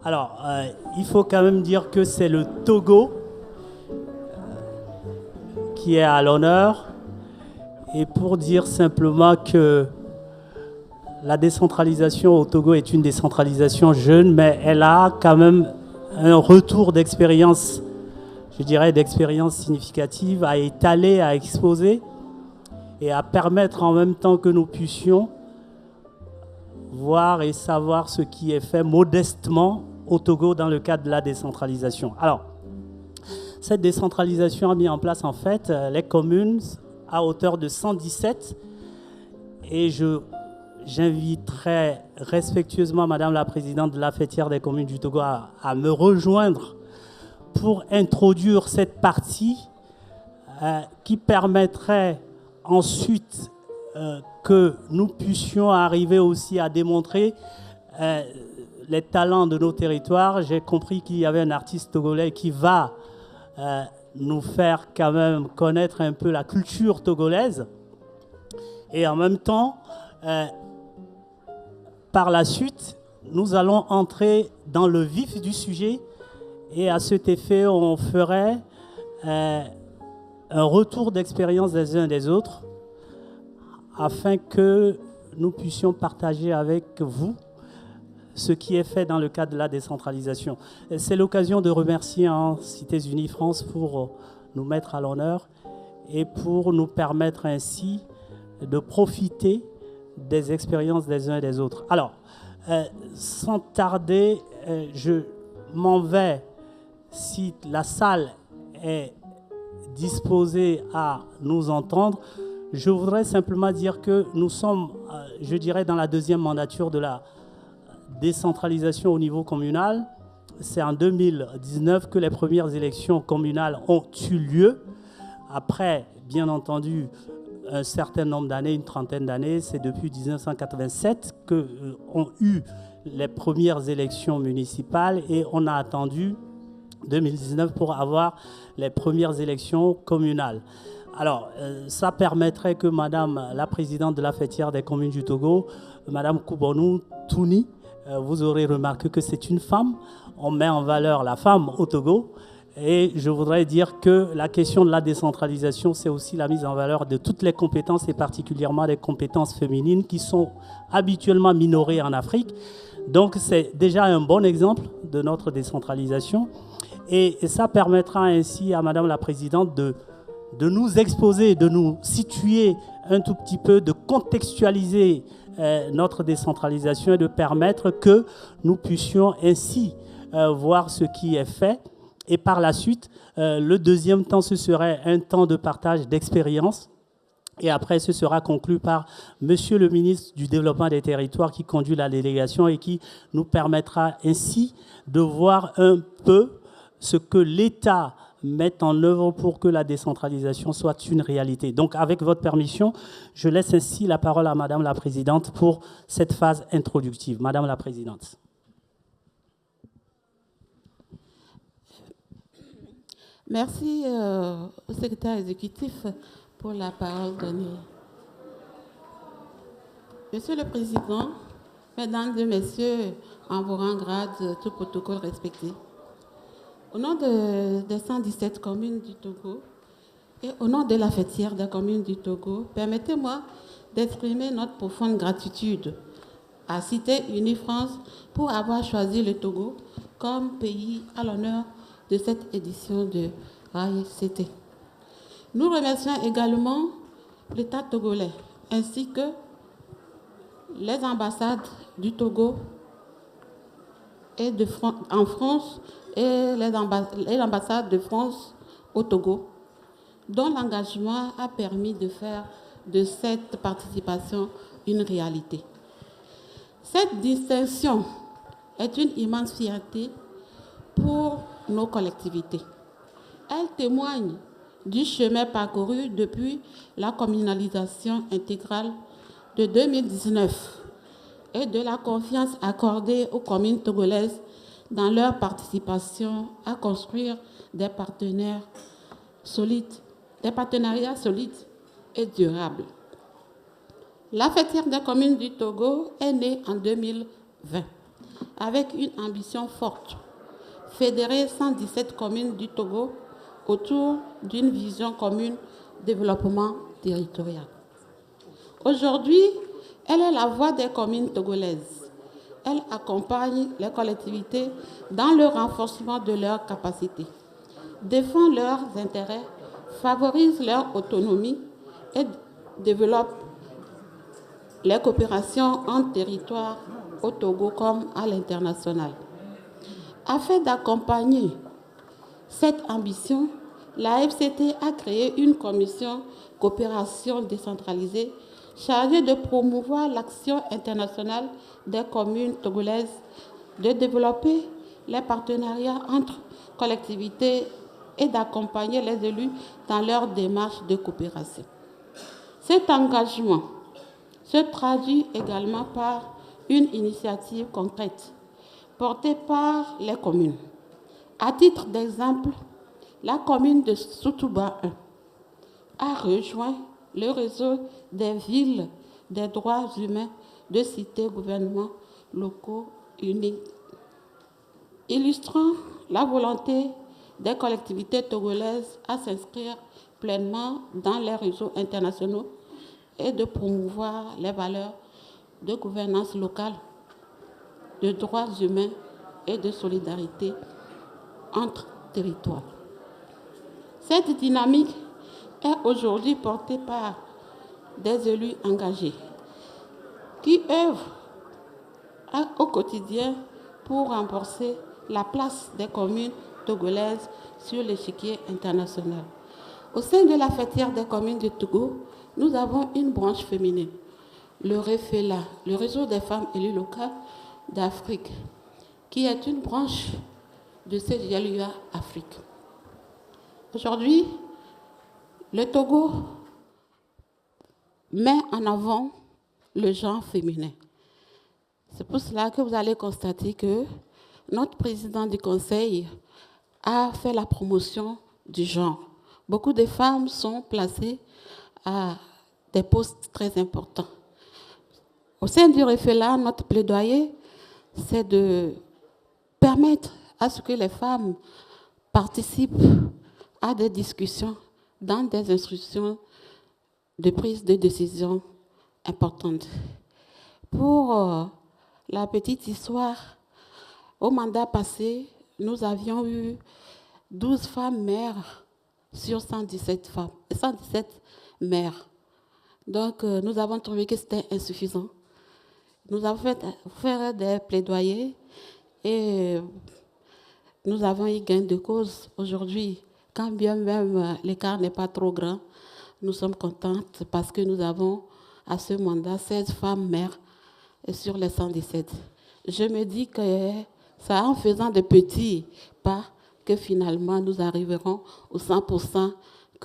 Alors, il faut quand même dire que c'est le Togo qui est à l'honneur. Et pour dire simplement que la décentralisation au Togo est une décentralisation jeune, mais elle a quand même un retour d'expérience, je dirais d'expérience significative, à étaler, à exposer et à permettre en même temps que nous puissions voir et savoir ce qui est fait modestement au Togo dans le cadre de la décentralisation. Alors, cette décentralisation a mis en place en fait les communes à hauteur de 117 et j'inviterai respectueusement Madame la Présidente de la Fêtière des communes du Togo à me rejoindre pour introduire cette partie qui permettrait ensuite que nous puissions arriver aussi à démontrer les talents de nos territoires. J'ai compris qu'il y avait un artiste togolais qui va nous faire quand même connaître un peu la culture togolaise. Et en même temps, par la suite, nous allons entrer dans le vif du sujet et à cet effet, on ferait un retour d'expérience des uns et des autres afin que nous puissions partager avec vous ce qui est fait dans le cadre de la décentralisation. C'est l'occasion de remercier Cités Unies France pour nous mettre à l'honneur et pour nous permettre ainsi de profiter des expériences des uns et des autres. Alors, sans tarder, je m'en vais, si la salle est disposée à nous entendre. Je voudrais simplement dire que nous sommes, je dirais, dans la deuxième mandature de la décentralisation au niveau communal. C'est en 2019 que les premières élections communales ont eu lieu. Après, bien entendu, un certain nombre d'années, une trentaine d'années, c'est depuis 1987 qu'ont eu les premières élections municipales et on a attendu 2019 pour avoir les premières élections communales. Alors, ça permettrait que Madame la Présidente de la Fêtière des communes du Togo, Madame Koubonou Touni, vous aurez remarqué que c'est une femme. On met en valeur la femme au Togo. Et je voudrais dire que la question de la décentralisation, c'est aussi la mise en valeur de toutes les compétences et particulièrement des compétences féminines qui sont habituellement minorées en Afrique. Donc, c'est déjà un bon exemple de notre décentralisation. Et ça permettra ainsi à Madame la Présidente de nous exposer, de nous situer un tout petit peu, de contextualiser notre décentralisation et de permettre que nous puissions ainsi voir ce qui est fait. Et par la suite, le deuxième temps, ce serait un temps de partage d'expérience. Et après, ce sera conclu par Monsieur le ministre du Développement des Territoires qui conduit la délégation et qui nous permettra ainsi de voir un peu ce que l'État met en œuvre pour que la décentralisation soit une réalité. Donc, avec votre permission, je laisse ainsi la parole à Madame la Présidente pour cette phase introductive. Madame la Présidente. Merci au secrétaire exécutif pour la parole donnée. Monsieur le Président, Mesdames et Messieurs, en vos rangs grades, tout protocole respecté. Au nom des 117 communes du Togo et au nom de la Fêtière des communes du Togo, permettez-moi d'exprimer notre profonde gratitude à Cités Unies France pour avoir choisi le Togo comme pays à l'honneur de cette édition de RAI-CT. Nous remercions également l'État togolais ainsi que les ambassades du Togo et en France et l'ambassade de France au Togo, dont l'engagement a permis de faire de cette participation une réalité. Cette distinction est une immense fierté pour nos collectivités. Elle témoigne du chemin parcouru depuis la communalisation intégrale de 2019 et de la confiance accordée aux communes togolaises dans leur participation à construire des partenariats solides et durables. La Fêtière des communes du Togo est née en 2020 avec une ambition forte, fédérer 117 communes du Togo autour d'une vision commune de développement territorial. Aujourd'hui, elle est la voix des communes togolaises. Elle accompagne les collectivités dans le renforcement de leurs capacités, défend leurs intérêts, favorise leur autonomie et développe les coopérations en territoire au Togo comme à l'international. Afin d'accompagner cette ambition, la FCT a créé une commission coopération décentralisée chargée de promouvoir l'action internationale des communes togolaises, de développer les partenariats entre collectivités et d'accompagner les élus dans leur démarche de coopération. Cet engagement se traduit également par une initiative concrète portée par les communes. À titre d'exemple, la commune de Soutouba 1 a rejoint le réseau des villes des droits humains de cités gouvernements locaux unis, illustrant la volonté des collectivités togolaises à s'inscrire pleinement dans les réseaux internationaux et de promouvoir les valeurs de gouvernance locale, de droits humains et de solidarité entre territoires. Cette dynamique est aujourd'hui portée par des élus engagés qui œuvrent au quotidien pour renforcer la place des communes togolaises sur l'échiquier international. Au sein de la fêtière des communes du Togo, nous avons une branche féminine, le REFELA, le réseau des femmes élues locales d'Afrique, qui est une branche de CGLUA Afrique. Aujourd'hui, le Togo met en avant le genre féminin. C'est pour cela que vous allez constater que notre président du Conseil a fait la promotion du genre. Beaucoup de femmes sont placées à des postes très importants. Au sein du REFELA, notre plaidoyer, c'est de permettre à ce que les femmes participent à des discussions dans des institutions de prise de décision importantes. Pour la petite histoire, au mandat passé, nous avions eu 12 femmes maires sur 117 maires. Donc, nous avons trouvé que c'était insuffisant. Nous avons fait des plaidoyers et nous avons eu gain de cause aujourd'hui. Quand bien même l'écart n'est pas trop grand, nous sommes contentes parce que nous avons à ce mandat 16 femmes maires sur les 117. Je me dis que c'est en faisant de petits pas que finalement nous arriverons aux 100%,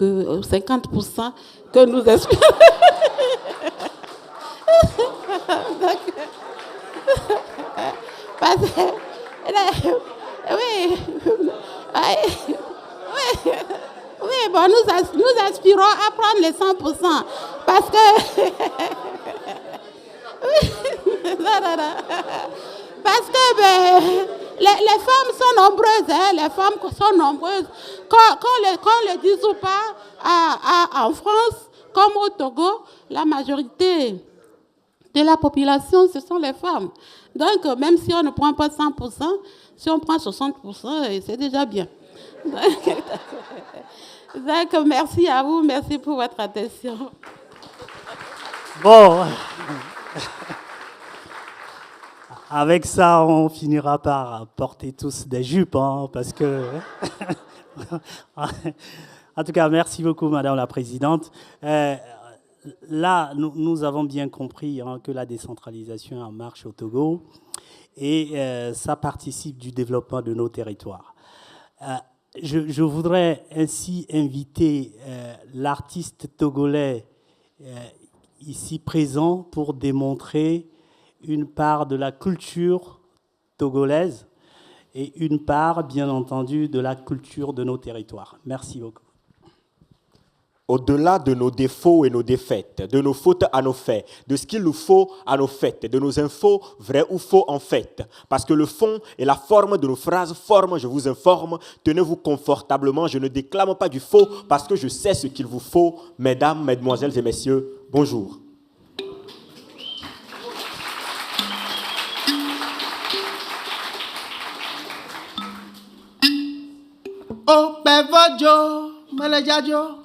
aux 50% que nous espérons. Oui, bon, nous aspirons à prendre les 100% parce que parce que les femmes sont nombreuses, hein, les femmes sont nombreuses. Qu'on le dise ou pas, en France, comme au Togo, la majorité de la population, ce sont les femmes. Donc, même si on ne prend pas 100%, si on prend 60%, c'est déjà bien. Donc, merci à vous, merci pour votre attention. Bon, avec ça, on finira par porter tous des jupes, hein, parce que... En tout cas, merci beaucoup, Madame la Présidente. Là, nous avons bien compris hein, que la décentralisation est en marche au Togo et ça participe du développement de nos territoires. Je voudrais ainsi inviter l'artiste togolais ici présent pour démontrer une part de la culture togolaise et une part, bien entendu, de la culture de nos territoires. Merci beaucoup. au-delà de nos défauts et nos défaites, de nos fautes à nos faits, de ce qu'il nous faut à nos faits, de nos infos, vrais ou faux en fait. Parce que le fond et la forme de nos phrases forment, je vous informe, tenez-vous confortablement, je ne déclame pas du faux parce que je sais ce qu'il vous faut. Mesdames, mesdemoiselles et messieurs, bonjour. Oh, pevojo, melejajo.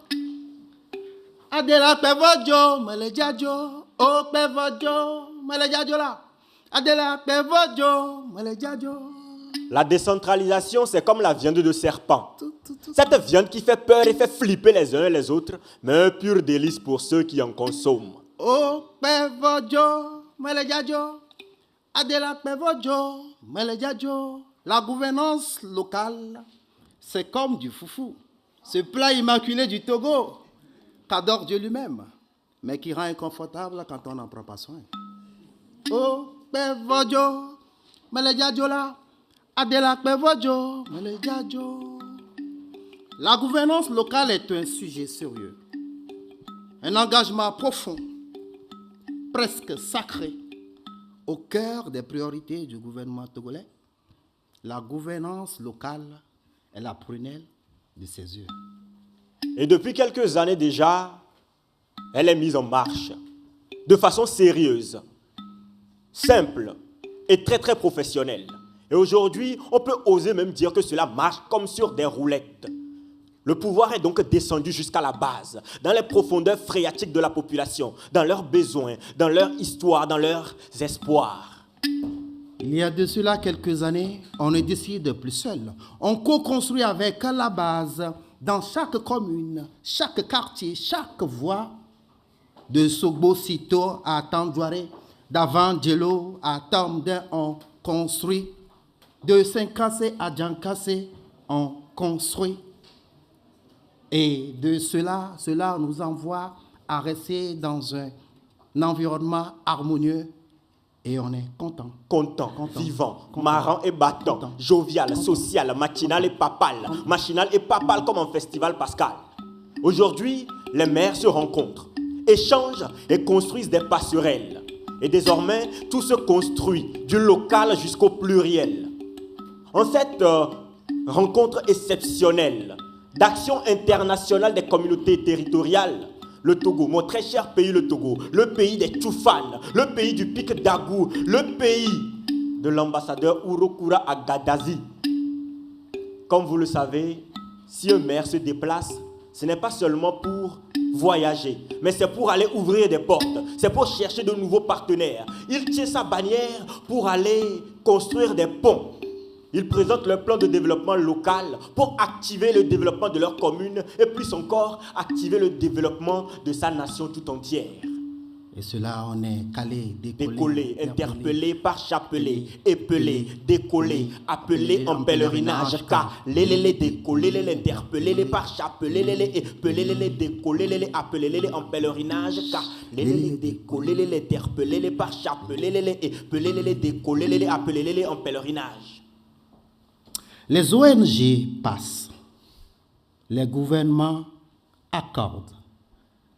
Adela pevojo, melejajo. Oh, pevojo, melejajo la. Adela pevojo, melejajo. La décentralisation, c'est comme la viande de serpent. Cette viande qui fait peur et fait flipper les uns et les autres, mais un pur délice pour ceux qui en consomment. Oh, pevojo, melejajo. Adela pevojo, melejajo. La gouvernance locale, c'est comme du foufou, ce plat immaculé du Togo, qu'adore Dieu lui-même, mais qui rend inconfortable quand on n'en prend pas soin. Oh, pevojo, melejajo la, adela pevojo, melejajo. La gouvernance locale est un sujet sérieux, un engagement profond, presque sacré, au cœur des priorités du gouvernement togolais. La gouvernance locale est la prunelle de ses yeux. Et depuis quelques années déjà, elle est mise en marche, de façon sérieuse, simple et très très professionnelle. Et aujourd'hui, on peut oser même dire que cela marche comme sur des roulettes. Le pouvoir est donc descendu jusqu'à la base, dans les profondeurs phréatiques de la population, dans leurs besoins, dans leur histoire, dans leurs espoirs. Il y a de cela quelques années, on ne décide plus seul. On co-construit avec la base, dans chaque commune, chaque quartier, chaque voie, de Sogbo Sito à Tandouaré, d'Avangelo à Tamden, on construit. De Saint-Cassé à Djankassé, on construit. Et de cela nous envoie à rester dans un environnement harmonieux. Et on est content. Content, vivant, marrant et battant, jovial, social, matinal et papal. Machinal et papal comme en festival pascal. Aujourd'hui, les maires se rencontrent, échangent et construisent des passerelles. Et désormais, tout se construit, du local jusqu'au pluriel. En cette rencontre exceptionnelle d'action internationale des communautés territoriales, le Togo, mon très cher pays le Togo, le pays des Tchoufan, le pays du pic d'Agou, le pays de l'ambassadeur Urokura Agadazi. Comme vous le savez, si un maire se déplace, ce n'est pas seulement pour voyager, mais c'est pour aller ouvrir des portes, c'est pour chercher de nouveaux partenaires. Il tient sa bannière pour aller construire des ponts. Ils présentent leur plan de développement local pour activer le développement de leur commune et plus encore activer le développement de sa nation tout entière. Et cela, on est calé, décollé, interpellé par chapelet, épelé, décollé, appelé en pèlerinage, car les décollé, les interpellé, par chapelet, les épelé, les décollé, les appelé en pèlerinage, car les décollé, les interpellé, par chapelet, les épelé, les décollé, les appelé en pèlerinage. Les ONG passent, les gouvernements accordent,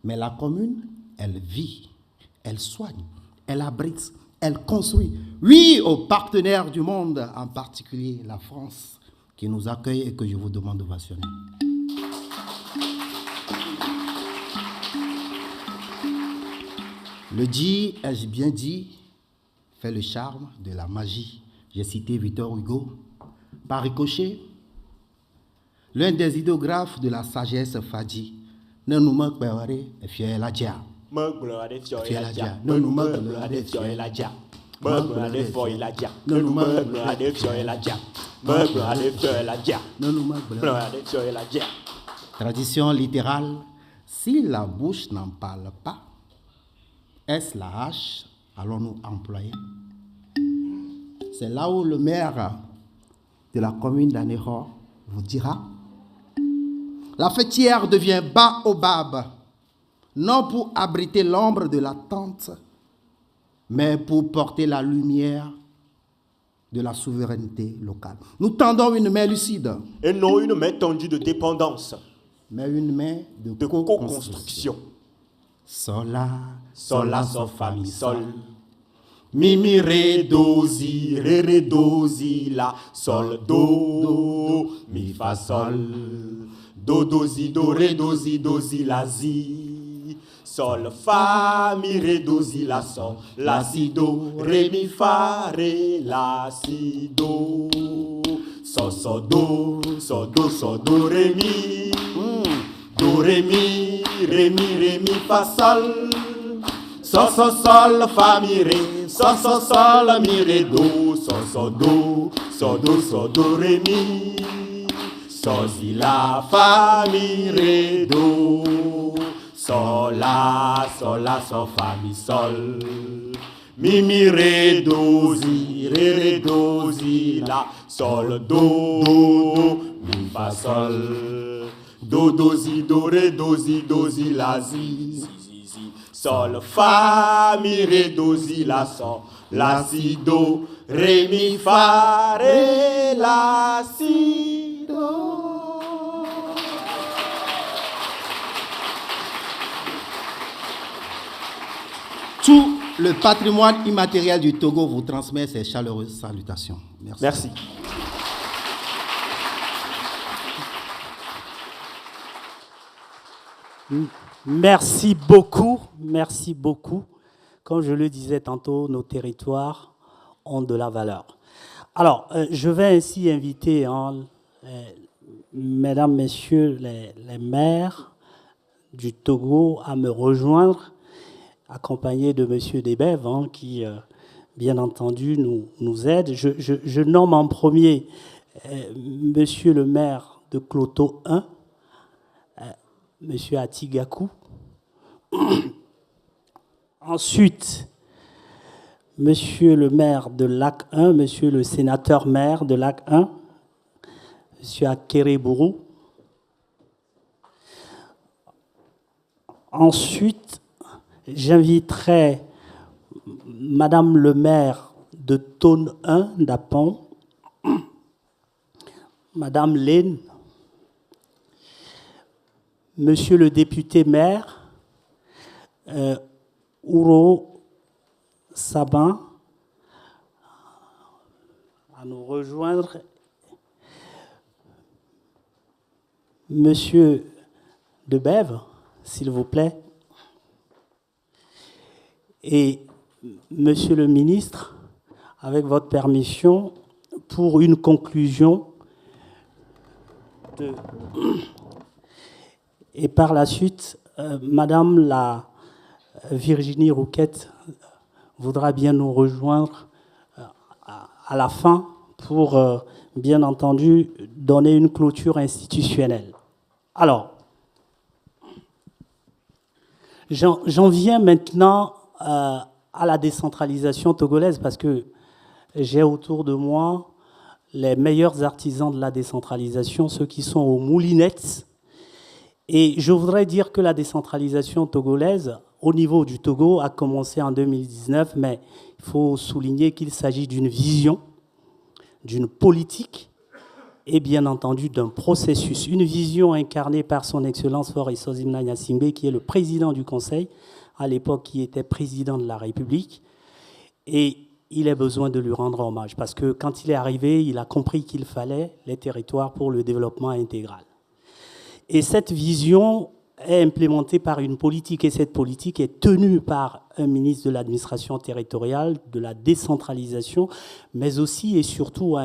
mais la commune, elle vit, elle soigne, elle abrite, elle construit. Oui, aux partenaires du monde, en particulier la France, qui nous accueille et que je vous demande d'ovationner. Le dit, ai-je bien dit, fait le charme de la magie. J'ai cité Victor Hugo. Par ricochet, l'un des idéographes de la sagesse Fadi, ne nous manque pas de fier la dia. Ne nous manque pas de fier la dia. Ne nous manque pas de fier la dia. Ne nous manque pas de fier la dia. Tradition littérale, si la bouche n'en parle pas, est-ce la hache allons-nous employer? C'est là où le maire de la commune d'Anéro vous dira: la fêtière devient baobab, non pour abriter l'ombre de la tente, mais pour porter la lumière de la souveraineté locale. Nous tendons une main lucide. Et non une main tendue de dépendance. mais une main de co-construction. Sol la, Sol la, sol fa mi sol. Mi mi ré do si ré do si la sol do mi fa sol do si la si sol fa mi ré do si la sol la si do ré mi fa ré la si do so do ré mi do ré mi fa sol sol fa mi ré sol mi ré do do ré mi si la fa mi ré do sol la sol fa mi sol mi ré do si la sol do mi fa sol do si la si sol fa mi ré do si la sol la si do ré mi fa ré la si do. Tout le patrimoine immatériel du Togo vous transmet ses chaleureuses salutations. Merci. Merci. Merci beaucoup, merci beaucoup. Comme je le disais tantôt, nos territoires ont de la valeur. Alors, je vais ainsi inviter mesdames, messieurs les maires du Togo à me rejoindre, accompagnés de monsieur Desbèves, qui, bien entendu, nous aide. Je nomme en premier monsieur le maire de Cloto 1, monsieur Atigakou. Ensuite, monsieur le maire de Lac 1, monsieur le sénateur maire de Lac 1, monsieur Akerebourou. Ensuite, j'inviterai madame le maire de Tône 1 d'Apon, madame Lene, monsieur le député maire, Ouro Sabin, à nous rejoindre, monsieur Debève, s'il vous plaît, et monsieur le ministre, avec votre permission, pour une conclusion et par la suite, madame la Virginie Rouquette voudra bien nous rejoindre à la fin pour, bien entendu, donner une clôture institutionnelle. Alors, j'en viens maintenant à la décentralisation togolaise parce que j'ai autour de moi les meilleurs artisans de la décentralisation, ceux qui sont aux moulinettes. Et je voudrais dire que la décentralisation togolaise, au niveau du Togo, a commencé en 2019, mais il faut souligner qu'il s'agit d'une vision, d'une politique et bien entendu d'un processus. Une vision incarnée par son Excellence Faure Issozimna Gnassingbé, qui est le président du Conseil, à l'époque qui était président de la République. Et il a besoin de lui rendre hommage, parce que quand il est arrivé, il a compris qu'il fallait les territoires pour le développement intégral. Et cette vision est implémentée par une politique, et cette politique est tenue par un ministre de l'administration territoriale, de la décentralisation, mais aussi et surtout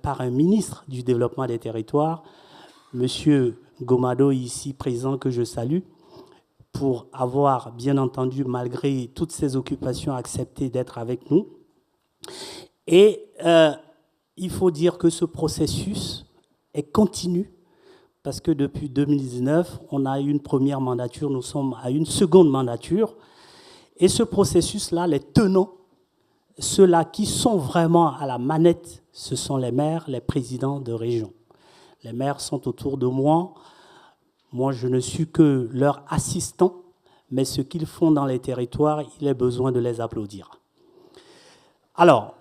par un ministre du développement des territoires, M. Gomado, ici présent, que je salue, pour avoir, bien entendu, malgré toutes ses occupations, accepté d'être avec nous. Et il faut dire que ce processus est continu, parce que depuis 2019, on a eu une première mandature, nous sommes à une seconde mandature. Et ce processus-là, les tenants, ceux-là qui sont vraiment à la manette, ce sont les maires, les présidents de région. Les maires sont autour de moi. Moi, je ne suis que leur assistant, mais ce qu'ils font dans les territoires, il est besoin de les applaudir. Alors,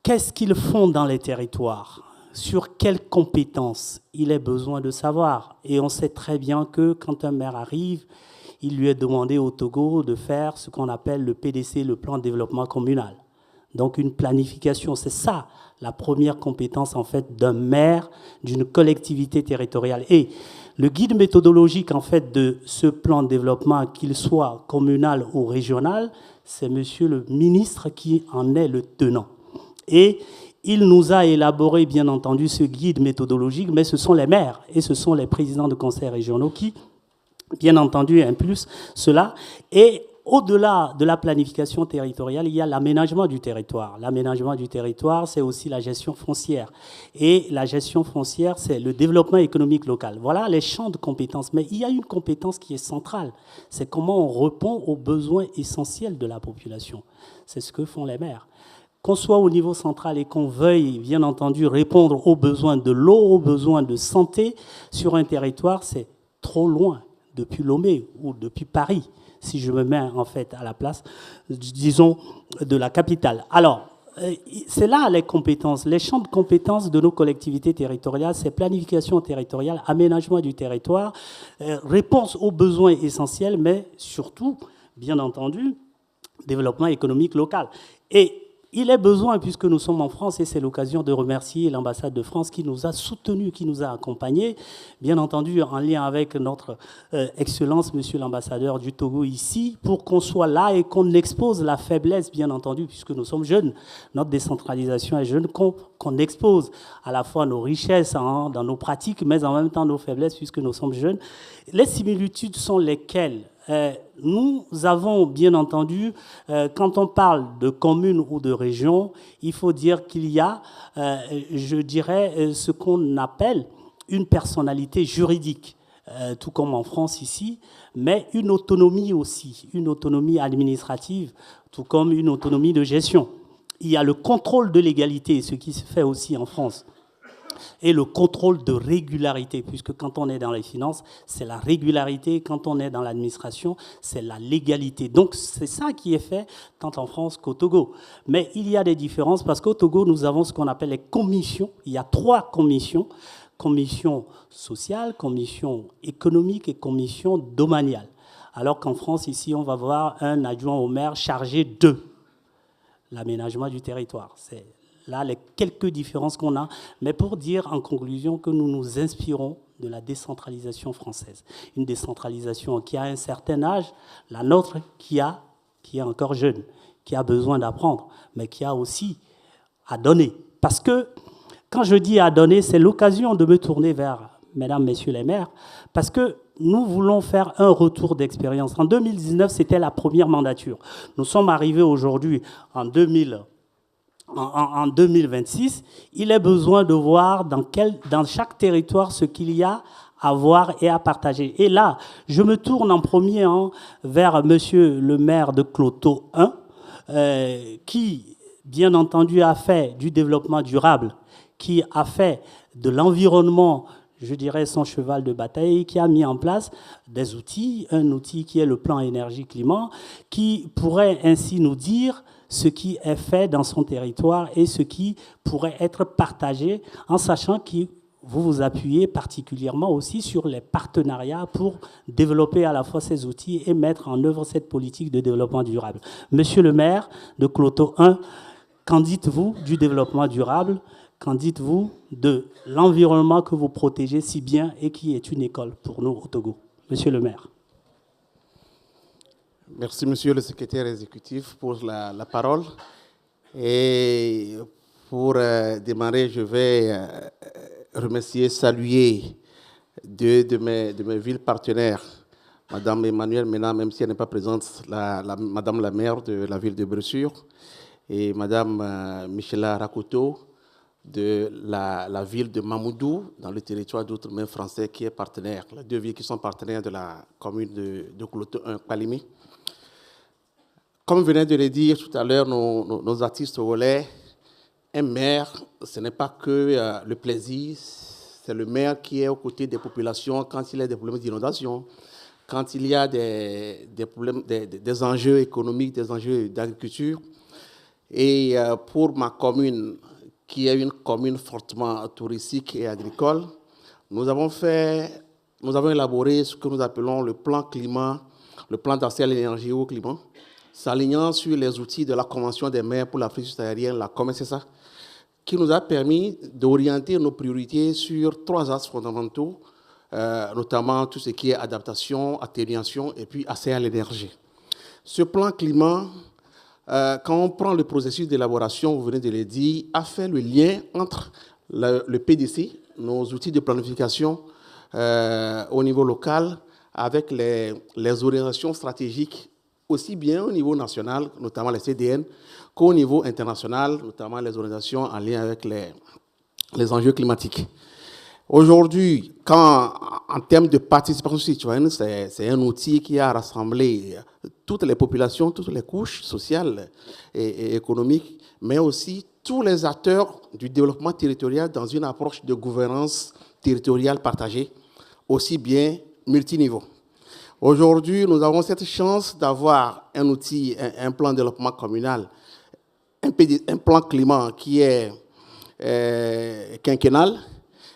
qu'est-ce qu'ils font dans les territoires ? sur quelles compétences il est besoin de savoir. Et on sait très bien que quand un maire arrive, il lui est demandé au Togo de faire ce qu'on appelle le PDC, le plan de développement communal. Donc une planification, c'est ça la première compétence en fait d'un maire, d'une collectivité territoriale. Et le guide méthodologique en fait de ce plan de développement, qu'il soit communal ou régional, c'est monsieur le ministre qui en est le tenant. Et il nous a élaboré bien entendu ce guide méthodologique, mais ce sont les maires et ce sont les présidents de conseils régionaux qui, bien entendu, impulsent cela. Et au-delà de la planification territoriale, il y a l'aménagement du territoire. L'aménagement du territoire, c'est aussi la gestion foncière. Et la gestion foncière, c'est le développement économique local. Voilà les champs de compétences. Mais il y a une compétence qui est centrale. C'est comment on répond aux besoins essentiels de la population. C'est ce que font les maires. Qu'on soit au niveau central et qu'on veuille, bien entendu, répondre aux besoins de l'eau, aux besoins de santé sur un territoire, c'est trop loin, depuis Lomé ou depuis Paris, si je me mets en fait à la place, disons, de la capitale. Alors, c'est là les compétences, les champs de compétences de nos collectivités territoriales, c'est planification territoriale, aménagement du territoire, réponse aux besoins essentiels, mais surtout, bien entendu, développement économique local. Et il est besoin, puisque nous sommes en France, et c'est l'occasion de remercier l'ambassade de France qui nous a soutenus, qui nous a accompagnés, bien entendu en lien avec notre Excellence, monsieur l'ambassadeur du Togo ici, pour qu'on soit là et qu'on expose la faiblesse, bien entendu, puisque nous sommes jeunes, notre décentralisation est jeune, qu'on expose à la fois nos richesses dans nos pratiques, mais en même temps nos faiblesses, puisque nous sommes jeunes. Les similitudes sont lesquelles ? Nous avons, bien entendu, quand on parle de commune ou de région, il faut dire qu'il y a, je dirais, ce qu'on appelle une personnalité juridique, tout comme en France ici, mais une autonomie aussi, une autonomie administrative, tout comme une autonomie de gestion. Il y a le contrôle de légalité, ce qui se fait aussi en France, et le contrôle de régularité, puisque quand on est dans les finances, c'est la régularité, quand on est dans l'administration, c'est la légalité. Donc c'est ça qui est fait tant en France qu'au Togo. Mais il y a des différences, parce qu'au Togo, nous avons ce qu'on appelle les commissions. Il y a 3 commissions, commission sociale, commission économique et commission domaniale. Alors qu'en France, ici, on va voir un adjoint au maire chargé de l'aménagement du territoire. C'est là les quelques différences qu'on a, mais pour dire en conclusion que nous nous inspirons de la décentralisation française. Une décentralisation qui a un certain âge, la nôtre qui est encore jeune, qui a besoin d'apprendre, mais qui a aussi à donner. Parce que quand je dis à donner, c'est l'occasion de me tourner vers mesdames, messieurs les maires, parce que nous voulons faire un retour d'expérience. En 2019, c'était la première mandature. Nous sommes arrivés aujourd'hui en 2026, il est besoin de voir dans chaque territoire ce qu'il y a à voir et à partager. Et là, je me tourne en premier vers monsieur le maire de Cloto 1, qui, bien entendu, a fait du développement durable, qui a fait de l'environnement, je dirais, son cheval de bataille, qui a mis en place des outils, un outil qui est le plan énergie-climat, qui pourrait ainsi nous dire ce qui est fait dans son territoire et ce qui pourrait être partagé, en sachant que vous vous appuyez particulièrement aussi sur les partenariats pour développer à la fois ces outils et mettre en œuvre cette politique de développement durable. Monsieur le maire de Cloto 1, qu'en dites-vous du développement durable ? Qu'en dites-vous de l'environnement que vous protégez si bien et qui est une école pour nous au Togo ? Monsieur le maire. Merci, monsieur le secrétaire exécutif, pour la parole. Et pour démarrer, je vais remercier, saluer 2 de mes villes partenaires, Madame Emmanuelle Mena, même si elle n'est pas présente, Madame la maire de la ville de Bressuire, et Madame Michela Rakoto de la ville de Mamoudou, dans le territoire d'outre-mer français, qui est partenaire. Les 2 villes qui sont partenaires de la commune de Cloto 1, Palimi. Comme venait de le dire tout à l'heure nos artistes togolais, un maire, ce n'est pas que le plaisir, c'est le maire qui est aux côtés des populations quand il y a des problèmes d'inondation, quand il y a des problèmes, des enjeux économiques, des enjeux d'agriculture. Et pour ma commune, qui est une commune fortement touristique et agricole, nous avons élaboré ce que nous appelons le plan climat, le plan d'accès à l'énergie et au climat, s'alignant sur les outils de la Convention des maires pour l'Afrique subsaharienne, la COMESESA, qui nous a permis d'orienter nos priorités sur 3 axes fondamentaux, notamment tout ce qui est adaptation, atténuation et puis accès à l'énergie. Ce plan climat, quand on prend le processus d'élaboration, vous venez de le dire, a fait le lien entre le PDC, nos outils de planification au niveau local, avec les orientations stratégiques, aussi bien au niveau national, notamment les CDN, qu'au niveau international, notamment les organisations en lien avec les enjeux climatiques. Aujourd'hui, en termes de participation citoyenne, c'est un outil qui a rassemblé toutes les populations, toutes les couches sociales et économiques, mais aussi tous les acteurs du développement territorial dans une approche de gouvernance territoriale partagée, aussi bien multiniveau. Aujourd'hui, nous avons cette chance d'avoir un outil, un plan de développement communal, un plan climat qui est quinquennal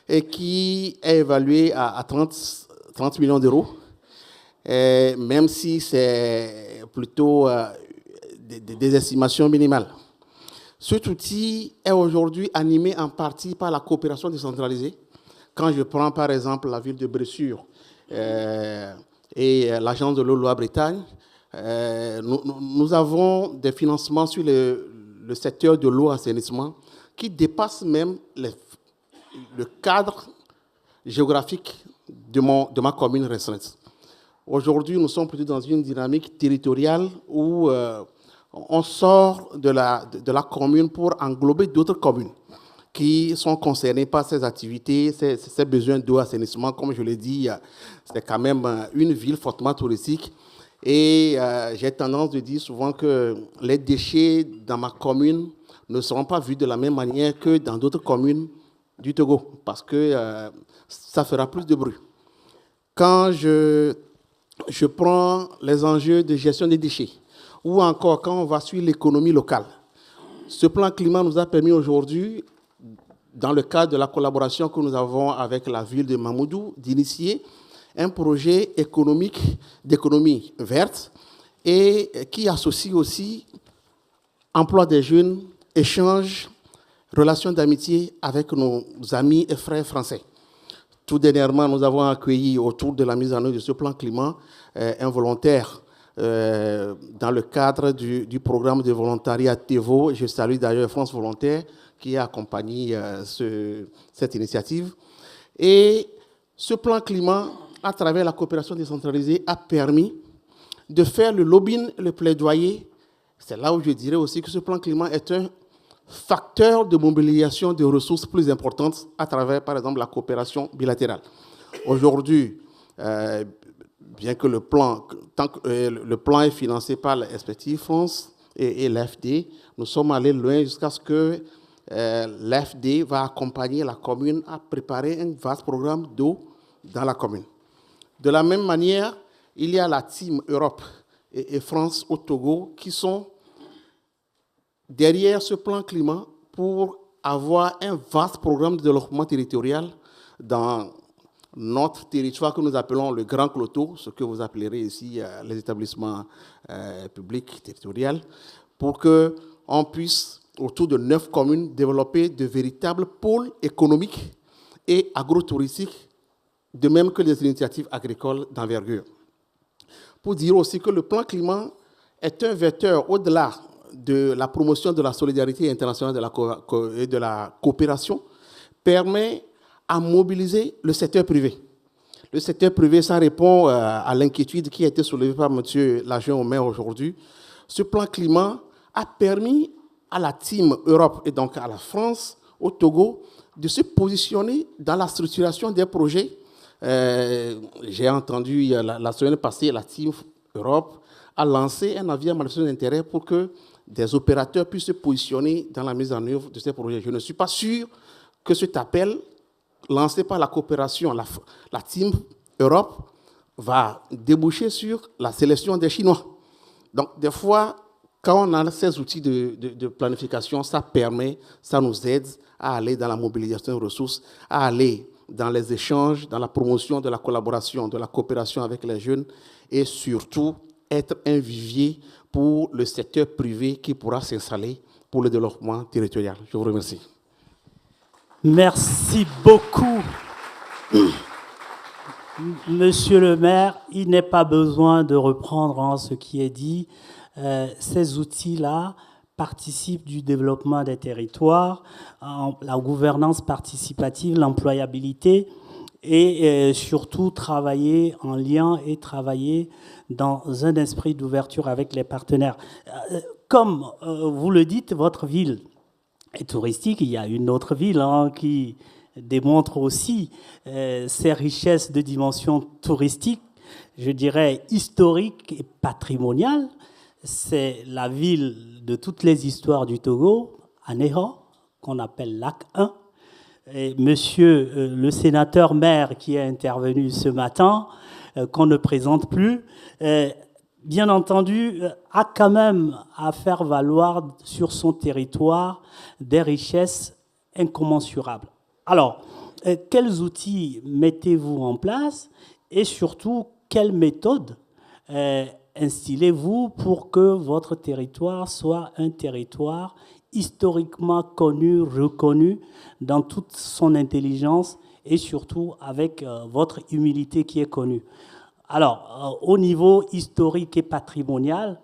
et qui est évalué à 30 millions d'euros, même si c'est plutôt des estimations minimales. Cet outil est aujourd'hui animé en partie par la coopération décentralisée. Quand je prends par exemple la ville de Bressuire et l'agence de l'eau Loire-Bretagne, nous avons des financements sur le secteur de l'eau assainissement qui dépassent même le cadre géographique de ma commune restreinte. Aujourd'hui, nous sommes plutôt dans une dynamique territoriale où on sort de la commune pour englober d'autres communes qui sont concernées par ces activités, ces besoins d'eau, assainissement. Comme je l'ai dit, c'est quand même une ville fortement touristique. Et j'ai tendance de dire souvent que les déchets dans ma commune ne seront pas vus de la même manière que dans d'autres communes du Togo, parce que ça fera plus de bruit. Quand je prends les enjeux de gestion des déchets, ou encore quand on va suivre l'économie locale, ce plan climat nous a permis aujourd'hui, dans le cadre de la collaboration que nous avons avec la ville de Mamoudzou, d'initier un projet d'économie verte et qui associe aussi emploi des jeunes, échange, relations d'amitié avec nos amis et frères français. Tout dernièrement, nous avons accueilli autour de la mise en œuvre de ce plan climat un volontaire dans le cadre du programme de volontariat TEVO. Je salue d'ailleurs France Volontaire qui a accompagné cette initiative. Et ce plan climat, à travers la coopération décentralisée, a permis de faire le lobbying, le plaidoyer. C'est là où je dirais aussi que ce plan climat est un facteur de mobilisation de ressources plus importantes à travers, par exemple, la coopération bilatérale. Aujourd'hui, bien que le plan est financé par l'Expertise France et l'AFD, nous sommes allés loin jusqu'à ce que l'AFD va accompagner la commune à préparer un vaste programme d'eau dans la commune. De la même manière, il y a la Team Europe et France au Togo qui sont derrière ce plan climat pour avoir un vaste programme de développement territorial dans notre territoire que nous appelons le Grand Cloto, ce que vous appellerez ici les établissements publics territoriaux, pour qu'on puisse, autour de 9 communes, développer de véritables pôles économiques et agrotouristiques, de même que les initiatives agricoles d'envergure. Pour dire aussi que le plan climat est un vecteur au-delà de la promotion de la solidarité internationale et de la coopération, permet à mobiliser le secteur privé. Le secteur privé, ça répond à l'inquiétude qui a été soulevée par M. l'adjoint au maire aujourd'hui. Ce plan climat a permis à la Team Europe et donc à la France, au Togo, de se positionner dans la structuration des projets. J'ai entendu la semaine passée, la Team Europe a lancé un avis à manifestation d'intérêt pour que des opérateurs puissent se positionner dans la mise en œuvre de ces projets. Je ne suis pas sûr que cet appel lancé par la coopération, la Team Europe, va déboucher sur la sélection des Chinois. Donc, des fois, Quand on a ces outils de planification, ça nous aide à aller dans la mobilisation de ressources, à aller dans les échanges, dans la promotion de la collaboration, de la coopération avec les jeunes et surtout être un vivier pour le secteur privé qui pourra s'installer pour le développement territorial. Je vous remercie. Merci beaucoup. Monsieur le maire, il n'est pas besoin de reprendre ce qui est dit. Ces outils-là participent du développement des territoires, la gouvernance participative, l'employabilité et surtout travailler en lien et travailler dans un esprit d'ouverture avec les partenaires. Comme vous le dites, votre ville est touristique. Il y a une autre ville qui démontre aussi ses richesses de dimension touristique, je dirais historique et patrimoniale. C'est la ville de toutes les histoires du Togo, Aného, qu'on appelle Lac 1. Et monsieur le sénateur maire qui est intervenu ce matin, qu'on ne présente plus, bien entendu, a quand même à faire valoir sur son territoire des richesses incommensurables. Alors, quels outils mettez-vous en place et surtout, quelles méthodes instillez-vous pour que votre territoire soit un territoire historiquement connu, reconnu dans toute son intelligence et surtout avec votre humilité qui est connue. Alors, au niveau historique et patrimonial,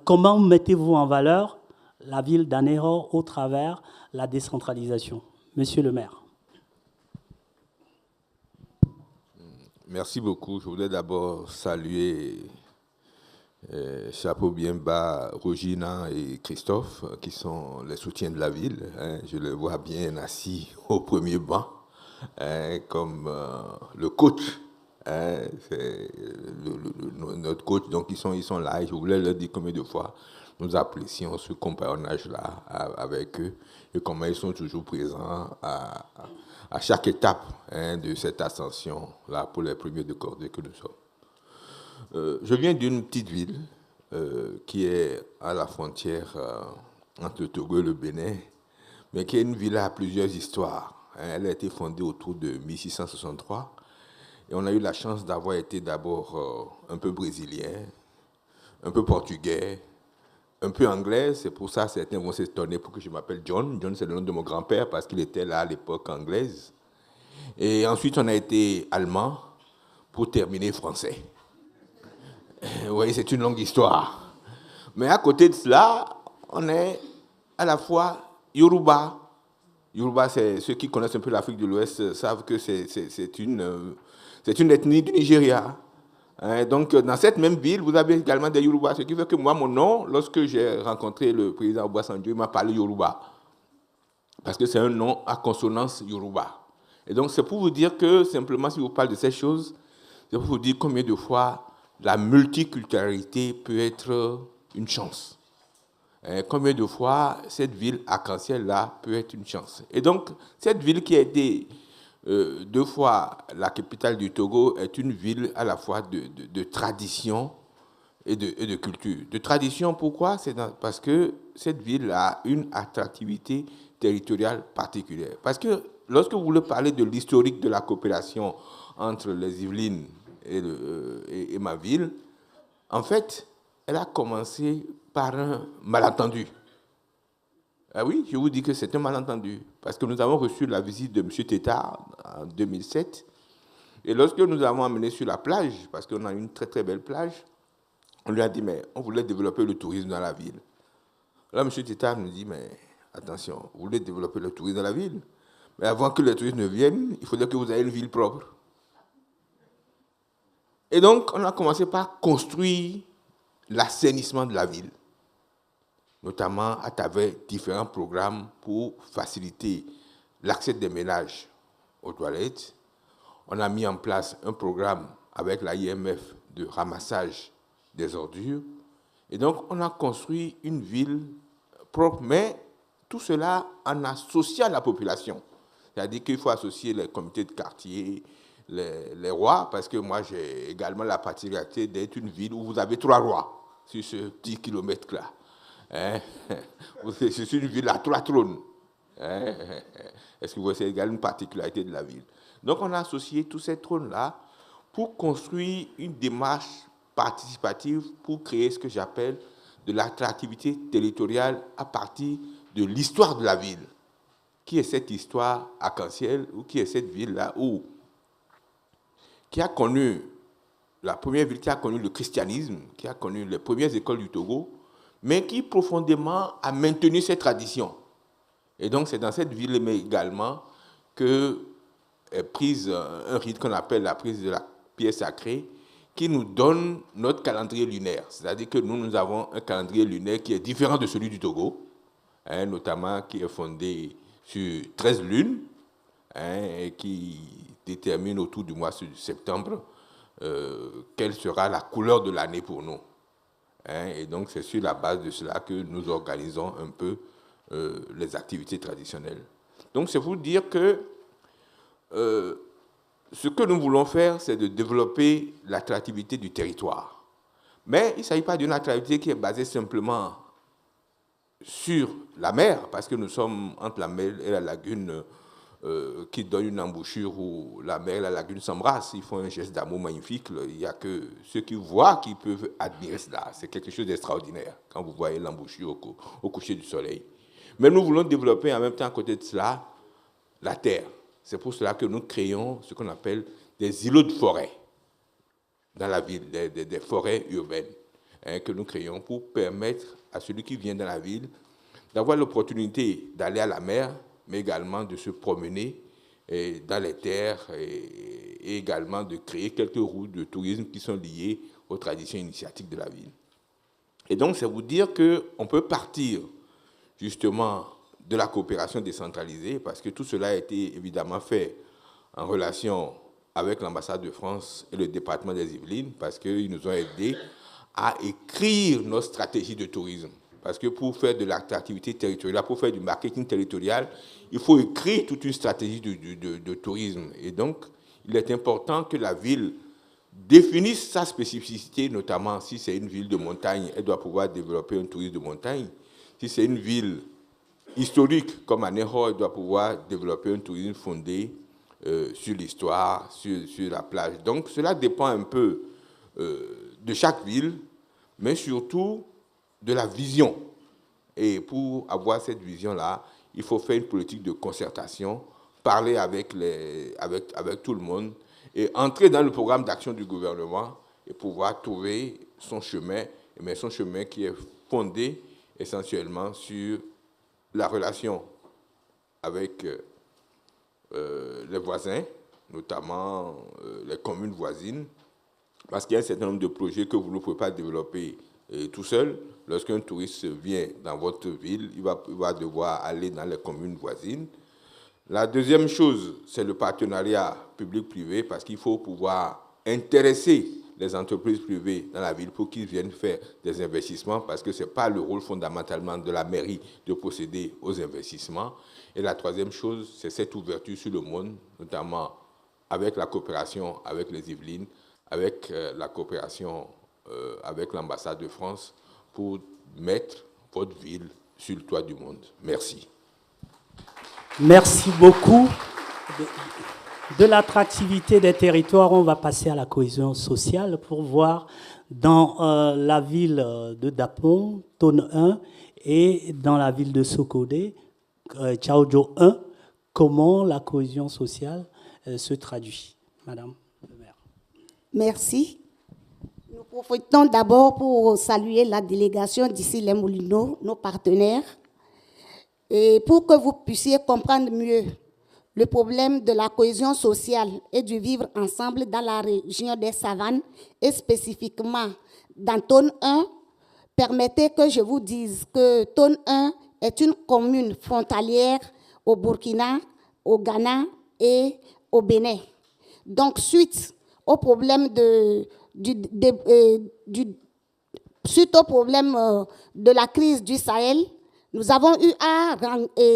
comment mettez-vous en valeur la ville d'Aného au travers de la décentralisation? Monsieur le maire. Merci beaucoup. Je voulais d'abord saluer chapeau bien bas Rogina et Christophe, qui sont les soutiens de la ville. Je les vois bien assis au premier banc, comme le coach. C'est notre coach, donc ils sont là. Et je voulais leur dire combien de fois nous apprécions ce compagnonnage-là avec eux et comment ils sont toujours présents à chaque étape de cette ascension-là pour les premiers de cordée que nous sommes. Je viens d'une petite ville qui est à la frontière entre le Togo et le Bénin, mais qui est une ville à plusieurs histoires. Elle a été fondée autour de 1663 et on a eu la chance d'avoir été d'abord un peu brésilien, un peu portugais, un peu anglais. C'est pour ça que certains vont s'étonner pour que je m'appelle John. John, c'est le nom de mon grand-père parce qu'il était là à l'époque anglaise. Et ensuite, on a été allemand pour terminer français. Oui, c'est une longue histoire. Mais à côté de cela, on est à la fois Yoruba. Yoruba, c'est ceux qui connaissent un peu l'Afrique de l'Ouest savent que c'est une ethnie du Nigeria. Donc, dans cette même ville, vous avez également des Yoruba. Ce qui fait que moi, mon nom, lorsque j'ai rencontré le président Obasanjo, il m'a parlé Yoruba. Parce que c'est un nom à consonance Yoruba. Et donc, c'est pour vous dire que, simplement, si vous parlez de ces choses, c'est pour vous dire combien de fois la multiculturalité peut être une chance. Combien de fois cette ville arc-en-ciel-là peut être une chance. Et donc, cette ville qui a été 2 fois la capitale du Togo est une ville à la fois de tradition et de culture. De tradition, pourquoi? Parce que cette ville a une attractivité territoriale particulière. Parce que lorsque vous voulez parler de l'historique de la coopération entre les Yvelines et ma ville, en fait, elle a commencé par un malentendu. Ah oui, je vous dis que c'est un malentendu. Parce que nous avons reçu la visite de M. Tétard en 2007. Et lorsque nous avons amené sur la plage, parce qu'on a une très très belle plage, on lui a dit, mais on voulait développer le tourisme dans la ville. Là, M. Tétard nous dit, mais attention, vous voulez développer le tourisme dans la ville, mais avant que les touristes ne viennent, il faudrait que vous ayez une ville propre. Et donc, on a commencé par construire l'assainissement de la ville, notamment à travers différents programmes pour faciliter l'accès des ménages aux toilettes. On a mis en place un programme avec la IMF de ramassage des ordures. Et donc, on a construit une ville propre, mais tout cela en associant la population. C'est-à-dire qu'il faut associer les comités de quartier, les rois, parce que moi, j'ai également la particularité d'être une ville où vous avez 3 rois sur ce petit kilomètre-là. Hein? Je suis une ville à 3 trônes. Hein? Est-ce que vous voyez, c'est également une particularité de la ville. Donc, on a associé tous ces trônes-là pour construire une démarche participative pour créer ce que j'appelle de l'attractivité territoriale à partir de l'histoire de la ville. Qui est cette histoire arc-en-ciel ou qui est cette ville-là qui a connu la première ville qui a connu le christianisme, qui a connu les premières écoles du Togo, mais qui profondément a maintenu cette tradition. Et donc, c'est dans cette ville mais également que est prise un rite qu'on appelle la prise de la pierre sacrée, qui nous donne notre calendrier lunaire. C'est-à-dire que nous avons un calendrier lunaire qui est différent de celui du Togo, hein, notamment qui est fondé sur 13 lunes, hein, et qui détermine autour du mois de septembre quelle sera la couleur de l'année pour nous. Hein, et donc, c'est sur la base de cela que nous organisons un peu les activités traditionnelles. Donc, c'est pour dire que ce que nous voulons faire, c'est de développer l'attractivité du territoire. Mais il ne s'agit pas d'une attractivité qui est basée simplement sur la mer, parce que nous sommes entre la mer et la lagune qui donne une embouchure où la mer et la lagune s'embrassent. Ils font un geste d'amour magnifique. Il n'y a que ceux qui voient qui peuvent admirer cela. C'est quelque chose d'extraordinaire quand vous voyez l'embouchure au coucher du soleil. Mais nous voulons développer en même temps à côté de cela la terre. C'est pour cela que nous créons ce qu'on appelle des îlots de forêt dans la ville, des forêts urbaines, hein, que nous créons pour permettre à celui qui vient dans la ville d'avoir l'opportunité d'aller à la mer, mais également de se promener dans les terres et également de créer quelques routes de tourisme qui sont liées aux traditions initiatiques de la ville. Et donc, c'est vous dire qu'on peut partir justement de la coopération décentralisée, parce que tout cela a été évidemment fait en relation avec l'ambassade de France et le département des Yvelines, parce qu'ils nous ont aidés à écrire notre stratégie de tourisme. Parce que pour faire de l'attractivité territoriale, pour faire du marketing territorial, il faut écrire toute une stratégie de tourisme. Et donc, il est important que la ville définisse sa spécificité, notamment si c'est une ville de montagne, elle doit pouvoir développer un tourisme de montagne. Si c'est une ville historique comme Aného, elle doit pouvoir développer un tourisme fondé sur l'histoire, sur la plage. Donc, cela dépend un peu de chaque ville, mais surtout de la vision. Et pour avoir cette vision-là, il faut faire une politique de concertation, parler avec tout le monde et entrer dans le programme d'action du gouvernement et pouvoir trouver son chemin, mais son chemin qui est fondé essentiellement sur la relation avec les voisins, notamment les communes voisines, parce qu'il y a un certain nombre de projets que vous ne pouvez pas développer tout seul. Lorsqu'un touriste vient dans votre ville, il va devoir aller dans les communes voisines. La deuxième chose, c'est le partenariat public-privé, parce qu'il faut pouvoir intéresser les entreprises privées dans la ville pour qu'ils viennent faire des investissements, parce que ce n'est pas le rôle fondamentalement de la mairie de procéder aux investissements. Et la troisième chose, c'est cette ouverture sur le monde, notamment avec la coopération avec les Yvelines, avec la coopération avec l'ambassade de France, pour mettre votre ville sur le toit du monde. Merci. Merci beaucoup. De l'attractivité des territoires, on va passer à la cohésion sociale pour voir dans la ville de Dapon, Tone 1, et dans la ville de Sokodé, Tchaoudjo 1, comment la cohésion sociale se traduit. Madame le maire. Merci. Nous profitons d'abord pour saluer la délégation d'ici les Moulineaux, nos partenaires, et pour que vous puissiez comprendre mieux le problème de la cohésion sociale et du vivre ensemble dans la région des Savanes, et spécifiquement dans Tone 1, permettez que je vous dise que Tone 1 est une commune frontalière au Burkina, au Ghana et au Bénin. Donc, suite au problème de la crise du Sahel, nous avons eu à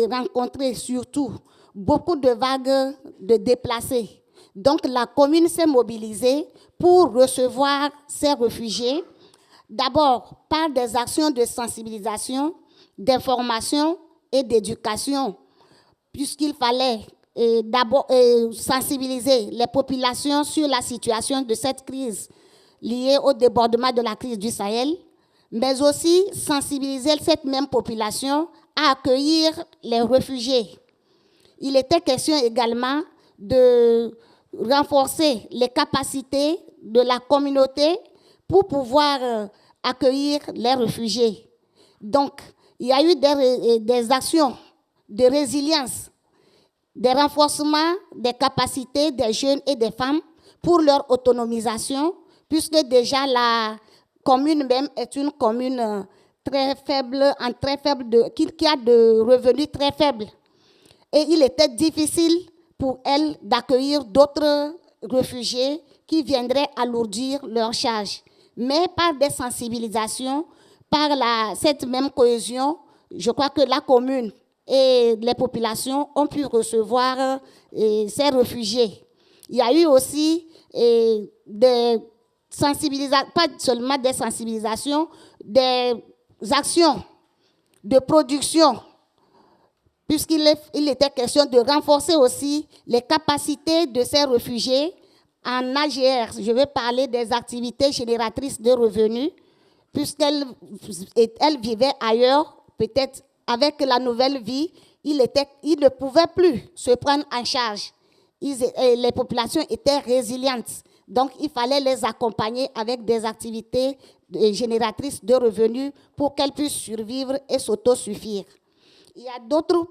rencontrer surtout beaucoup de vagues de déplacés. Donc, la commune s'est mobilisée pour recevoir ces réfugiés D'abord, par des actions de sensibilisation, d'information et d'éducation, puisqu'il fallait d'abord sensibiliser les populations sur la situation de cette crise liée au débordement de la crise du Sahel, mais aussi sensibiliser cette même population à accueillir les réfugiés. Il était question également de renforcer les capacités de la communauté pour pouvoir accueillir les réfugiés. Donc, il y a eu des actions de résilience, des renforcements des capacités des jeunes et des femmes pour leur autonomisation, puisque déjà la commune même est une commune très faible, qui a de revenus très faibles. Et il était difficile pour elle d'accueillir d'autres réfugiés qui viendraient alourdir leurs charges. Mais par des sensibilisations, par cette même cohésion, je crois que la commune et les populations ont pu recevoir ces réfugiés. Il y a eu aussi des sensibilisations, pas seulement des sensibilisations, des actions de production, puisqu'il était question de renforcer aussi les capacités de ces réfugiés en AGR. Je vais parler des activités génératrices de revenus, puisqu'elles vivaient ailleurs, peut-être avec la nouvelle vie, ils ne pouvaient plus se prendre en charge. Les populations étaient résilientes. Donc, il fallait les accompagner avec des activités génératrices de revenus pour qu'elles puissent survivre et s'autosuffire. Il y a d'autres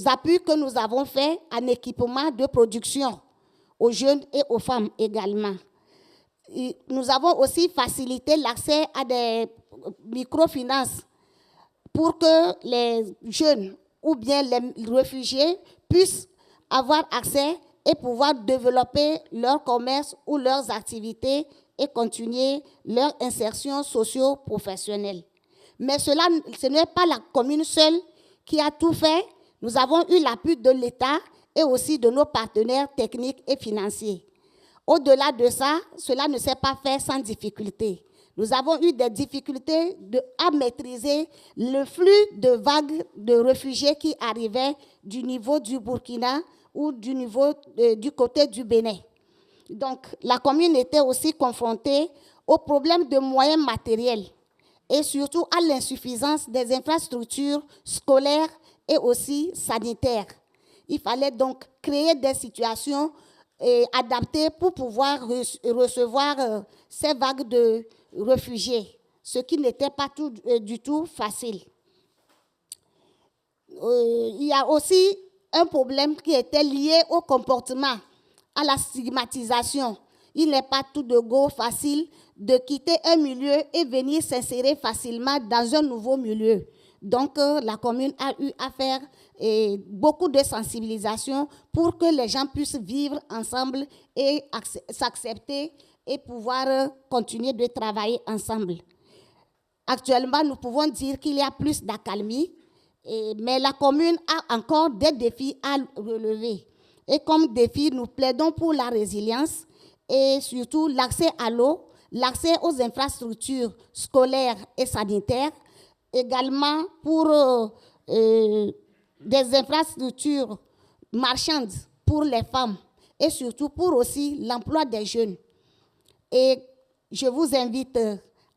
appuis que nous avons faits en équipement de production aux jeunes et aux femmes également. Et nous avons aussi facilité l'accès à des microfinances pour que les jeunes ou bien les réfugiés puissent avoir accès et pouvoir développer leur commerce ou leurs activités et continuer leur insertion socio-professionnelle. Mais ce n'est pas la commune seule qui a tout fait. Nous avons eu l'appui de l'État et aussi de nos partenaires techniques et financiers. Au-delà de ça, cela ne s'est pas fait sans difficulté. Nous avons eu des difficultés à maîtriser le flux de vagues de réfugiés qui arrivaient du niveau du Burkina ou du côté du Bénin. Donc, la commune était aussi confrontée aux problèmes de moyens matériels et surtout à l'insuffisance des infrastructures scolaires et aussi sanitaires. Il fallait donc créer des situations adaptées pour pouvoir recevoir ces vagues de réfugiés, ce qui n'était pas du tout facile. Il y a aussi un problème qui était lié au comportement, à la stigmatisation. Il n'est pas tout de go facile de quitter un milieu et venir s'insérer facilement dans un nouveau milieu. Donc, la commune a eu à faire beaucoup de sensibilisation pour que les gens puissent vivre ensemble et s'accepter et pouvoir continuer de travailler ensemble. Actuellement, nous pouvons dire qu'il y a plus d'accalmie, mais la commune a encore des défis à relever. Et comme défi, nous plaidons pour la résilience et surtout l'accès à l'eau, l'accès aux infrastructures scolaires et sanitaires, également pour des infrastructures marchandes pour les femmes et surtout pour aussi l'emploi des jeunes. Et je vous invite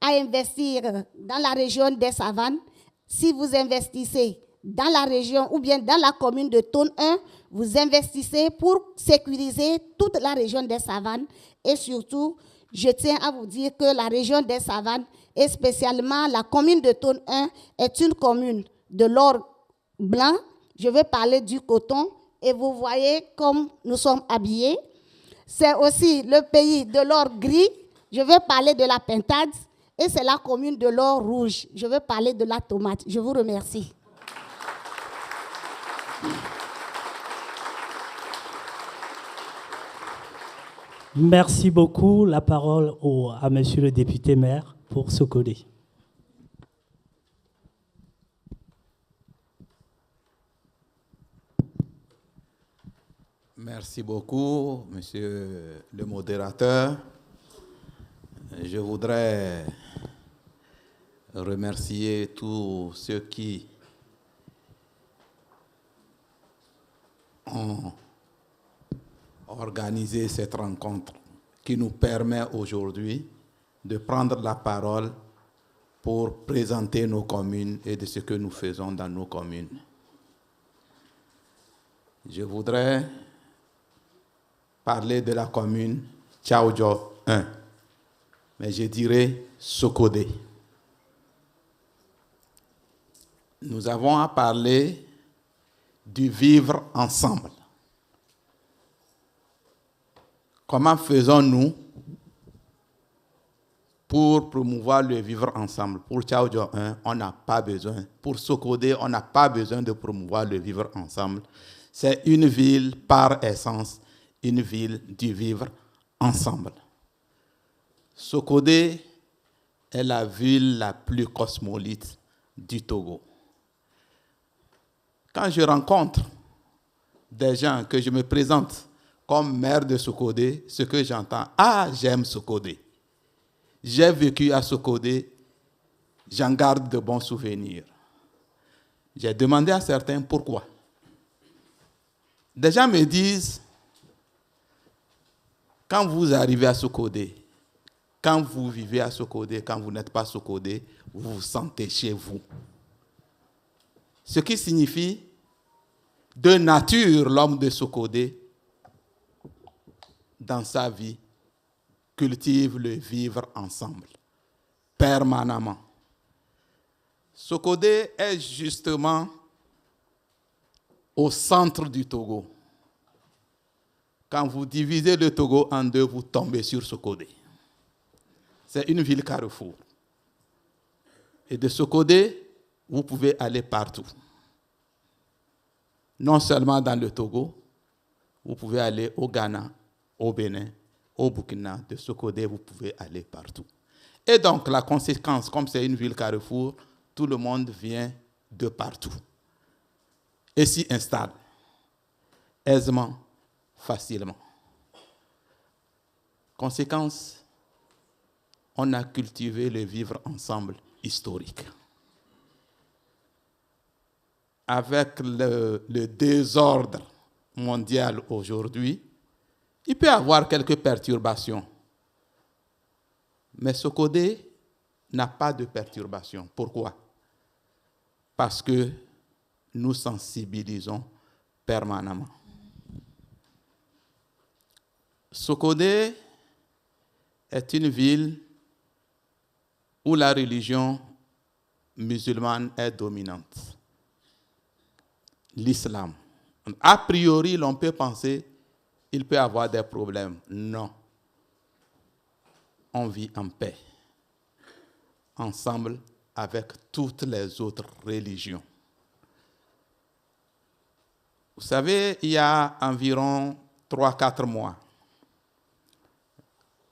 à investir dans la région des Savanes. Si vous investissez dans la région ou bien dans la commune de Tonne 1, vous investissez pour sécuriser toute la région des Savanes. Et surtout, je tiens à vous dire que la région des Savanes, et spécialement la commune de Tonne 1, est une commune de l'or blanc. Je vais parler du coton et vous voyez comme nous sommes habillés. C'est aussi le pays de l'or gris. Je vais parler de la pintade. Et c'est la commune de l'or rouge. Je vais parler de la tomate. Je vous remercie. Merci beaucoup. La parole à monsieur le député maire pour Sokode. Merci beaucoup, monsieur le modérateur. Je voudrais remercier tous ceux qui ont organisé cette rencontre qui nous permet aujourd'hui de prendre la parole pour présenter nos communes et de ce que nous faisons dans nos communes. Je voudrais parler de la commune Tchaoudjo 1, mais je dirais Sokodé. Nous avons à parler du vivre ensemble. Comment faisons-nous pour promouvoir le vivre ensemble? Pour Tchaoudjo 1, on n'a pas besoin. Pour Sokodé, on n'a pas besoin de promouvoir le vivre ensemble. C'est une ville par essence, une ville du vivre ensemble. Sokodé est la ville la plus cosmopolite du Togo. Quand je rencontre des gens que je me présente comme maire de Sokodé, ce que j'entends, ah, j'aime Sokodé. J'ai vécu à Sokodé, j'en garde de bons souvenirs. J'ai demandé à certains pourquoi. Des gens me disent, quand vous arrivez à Sokodé, quand vous vivez à Sokodé, quand vous n'êtes pas Sokodé, vous vous sentez chez vous. Ce qui signifie, de nature, l'homme de Sokodé, dans sa vie, cultive le vivre ensemble, permanemment. Sokodé est justement au centre du Togo. Quand vous divisez le Togo en deux, vous tombez sur Sokodé. C'est une ville carrefour. Et de Sokodé, vous pouvez aller partout. Non seulement dans le Togo, vous pouvez aller au Ghana, au Bénin, au Burkina. De Sokodé, vous pouvez aller partout. Et donc, la conséquence, comme c'est une ville carrefour, tout le monde vient de partout et s'y installe aisément, facilement. Conséquence, on a cultivé le vivre ensemble historique. Avec le désordre mondial aujourd'hui, il peut y avoir quelques perturbations. Mais Sokodé n'a pas de perturbations. Pourquoi? Parce que nous sensibilisons permanemment. Sokodé est une ville où la religion musulmane est dominante. L'islam. A priori, l'on peut penser qu'il peut y avoir des problèmes. Non. On vit en paix, ensemble avec toutes les autres religions. Vous savez, il y a environ 3-4 mois,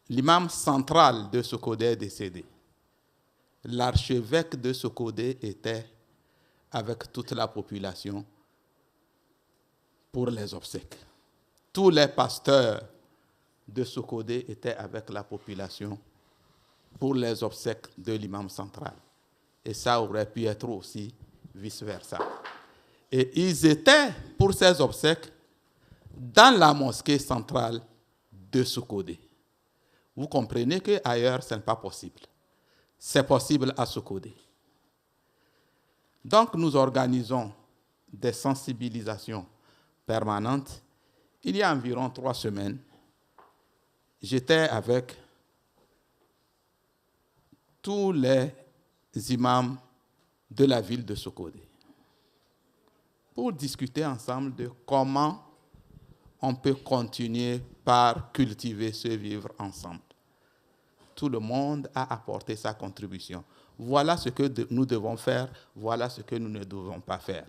l'imam central de Sokodé est décédé. L'archevêque de Sokodé était avec toute la population pour les obsèques. Tous les pasteurs de Sokodé étaient avec la population pour les obsèques de l'imam central. Et ça aurait pu être aussi vice-versa. Et ils étaient pour ces obsèques dans la mosquée centrale de Sokodé. Vous comprenez qu'ailleurs, ce n'est pas possible. C'est possible à Sokodé. Donc, nous organisons des sensibilisations permanentes. Il y a environ 3 semaines, j'étais avec tous les imams de la ville de Sokodé pour discuter ensemble de comment on peut continuer par cultiver ce vivre ensemble. Tout le monde a apporté sa contribution. Voilà ce que nous devons faire, voilà ce que nous ne devons pas faire.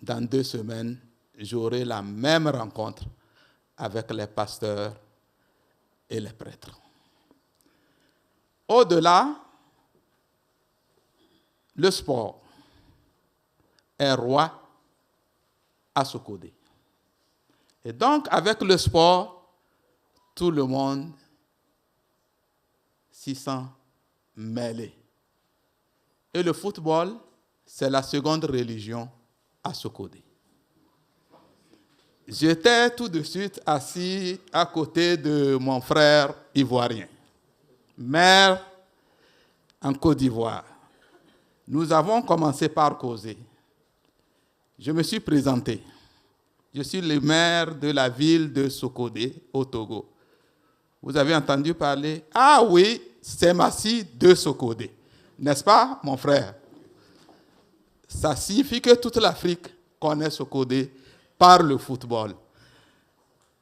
Dans 2 semaines, j'aurai la même rencontre avec les pasteurs et les prêtres. Au-delà, le sport est roi à Sokodé. Et donc, avec le sport, tout le monde s'y sent mêlé. Et le football, c'est la seconde religion à Sokodé. J'étais tout de suite assis à côté de mon frère ivoirien, maire en Côte d'Ivoire. Nous avons commencé par causer. Je me suis présenté. Je suis le maire de la ville de Sokodé, au Togo. Vous avez entendu parler? Ah oui, c'est Massi de Sokodé. N'est-ce pas, mon frère? Ça signifie que toute l'Afrique connaît Sokodé par le football.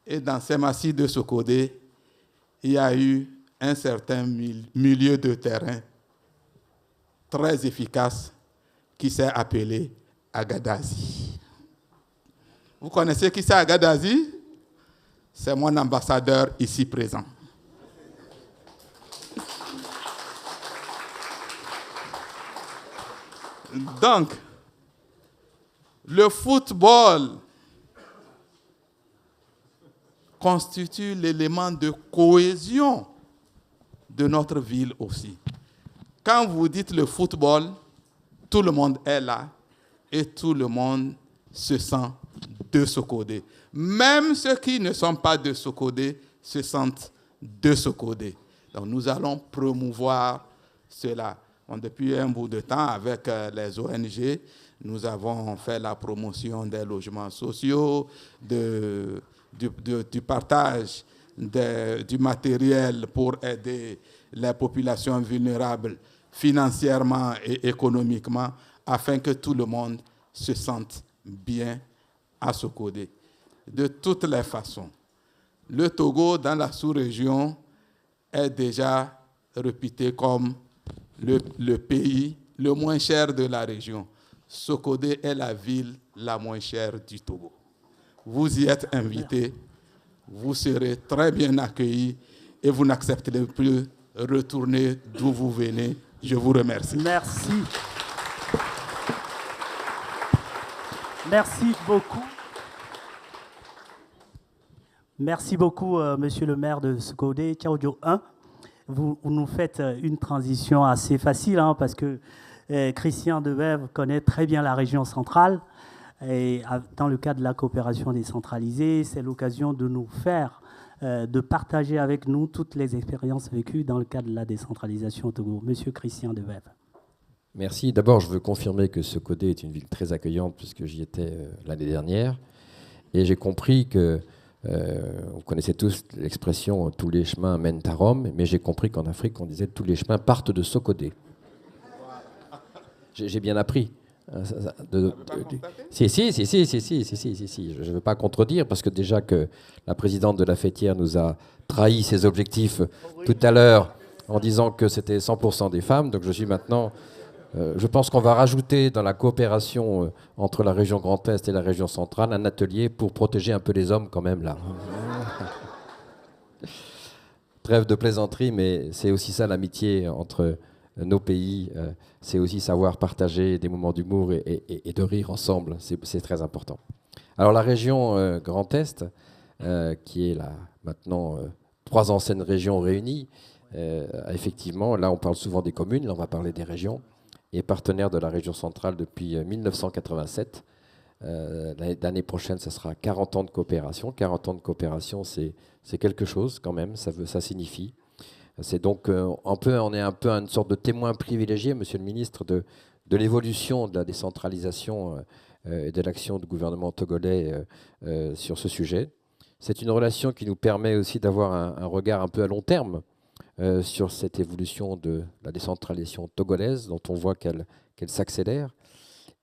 Et dans ces massifs de Sokodé, il y a eu un certain milieu de terrain très efficace qui s'est appelé Agadazi. Vous connaissez qui c'est Agadazi? C'est mon ambassadeur ici présent. Donc, le football constitue l'élément de cohésion de notre ville aussi. Quand vous dites le football, tout le monde est là et tout le monde se sent de Sokodé. Même ceux qui ne sont pas de Sokodé se sentent de Sokodé. Donc nous allons promouvoir cela. Bon, depuis un bout de temps, avec les ONG, nous avons fait la promotion des logements sociaux, du partage du matériel pour aider les populations vulnérables financièrement et économiquement, afin que tout le monde se sente bien à Sokodé. De toutes les façons, le Togo, dans la sous-région, est déjà réputé comme le pays le moins cher de la région. Sokodé est la ville la moins chère du Togo. Vous y êtes invités, vous serez très bien accueillis et vous n'accepterez plus retourner d'où vous venez. Je vous remercie. Merci. Merci beaucoup. Merci beaucoup, monsieur le maire de Sokodé, Tchaoudjo 1. Vous nous faites une transition assez facile, hein, parce que Christian Devève connaît très bien la région centrale. Et dans le cadre de la coopération décentralisée, c'est l'occasion de nous faire, de partager avec nous toutes les expériences vécues dans le cadre de la décentralisation au Togo. Monsieur Christian Devève. Merci. D'abord, je veux confirmer que Sokodé est une ville très accueillante, puisque j'y étais l'année dernière. Et j'ai compris que, vous connaissez tous l'expression « tous les chemins mènent à Rome », mais j'ai compris qu'en Afrique, on disait « tous les chemins partent de Sokodé ». J'ai bien appris. Si, je ne veux pas contredire, parce que déjà que la présidente de la fêtière nous a trahi ses objectifs tout à l'heure en disant que c'était 100% des femmes, donc je suis maintenant... je pense qu'on va rajouter dans la coopération entre la région Grand Est et la région centrale un atelier pour protéger un peu les hommes quand même là. Trêve de plaisanterie, mais c'est aussi ça l'amitié entre nos pays. C'est aussi savoir partager des moments d'humour et de rire ensemble. C'est très important. Alors la région Grand Est, qui est là maintenant 3 anciennes régions réunies, effectivement, là on parle souvent des communes, là on va parler des régions, est partenaire de la région centrale depuis 1987. L'année prochaine, ce sera 40 ans de coopération. 40 ans de coopération, c'est quelque chose quand même, ça signifie. C'est donc on est un peu une sorte de témoin privilégié, monsieur le ministre, de l'évolution de la décentralisation et de l'action du gouvernement togolais sur ce sujet. C'est une relation qui nous permet aussi d'avoir un regard un peu à long terme sur cette évolution de la décentralisation togolaise, dont on voit qu'elle s'accélère.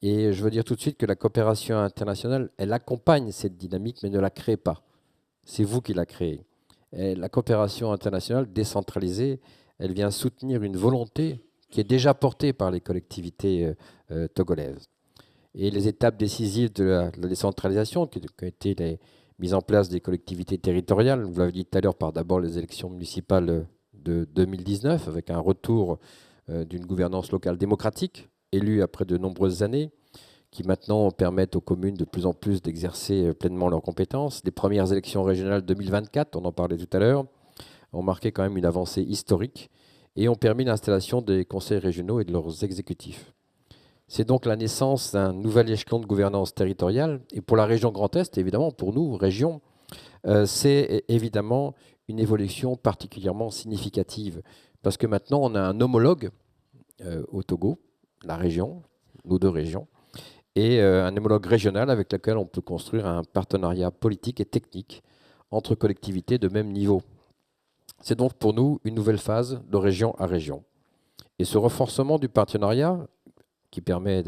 Et je veux dire tout de suite que la coopération internationale, elle accompagne cette dynamique, mais ne la crée pas. C'est vous qui la créez. Et la coopération internationale décentralisée, elle vient soutenir une volonté qui est déjà portée par les collectivités togolaises. Et les étapes décisives de la décentralisation, qui ont été les mises en place des collectivités territoriales, vous l'avez dit tout à l'heure, par d'abord les élections municipales de 2019, avec un retour d'une gouvernance locale démocratique, élue après de nombreuses années, qui maintenant permettent aux communes de plus en plus d'exercer pleinement leurs compétences. Les premières élections régionales 2024, on en parlait tout à l'heure, ont marqué quand même une avancée historique. et ont permis l'installation des conseils régionaux et de leurs exécutifs. C'est donc la naissance d'un nouvel échelon de gouvernance territoriale. Et pour la région Grand Est, évidemment, pour nous, région, c'est évidemment une évolution particulièrement significative. Parce que maintenant, on a un homologue au Togo, la région, nos deux régions, et un homologue régional avec lequel on peut construire un partenariat politique et technique entre collectivités de même niveau. C'est donc pour nous une nouvelle phase de région à région. Et ce renforcement du partenariat, qui permet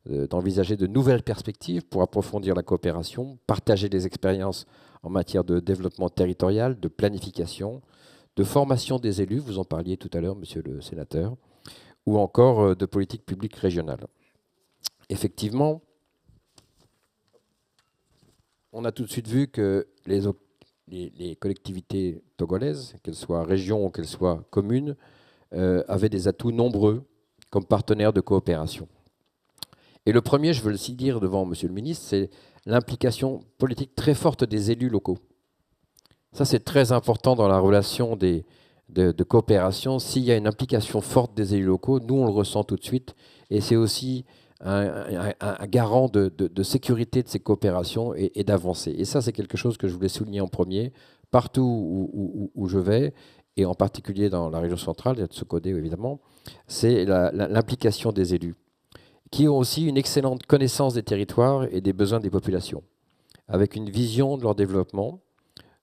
d'envisager de nouvelles perspectives pour approfondir la coopération, partager des expériences en matière de développement territorial, de planification, de formation des élus, vous en parliez tout à l'heure, monsieur le sénateur, ou encore de politique publique régionale. Effectivement, on a tout de suite vu que les collectivités togolaises, qu'elles soient régions ou qu'elles soient communes, avaient des atouts nombreux comme partenaires de coopération. Et le premier, je veux le dire devant monsieur le ministre, c'est l'implication politique très forte des élus locaux. Ça, c'est très important dans la relation de coopération. S'il y a une implication forte des élus locaux, nous, on le ressent tout de suite. Et c'est aussi un garant de sécurité de ces coopérations et d'avancée. Et ça, c'est quelque chose que je voulais souligner en premier, partout où je vais, et en particulier dans la région centrale, il y a de Sokodé évidemment, c'est l'implication des élus, qui ont aussi une excellente connaissance des territoires et des besoins des populations, avec une vision de leur développement,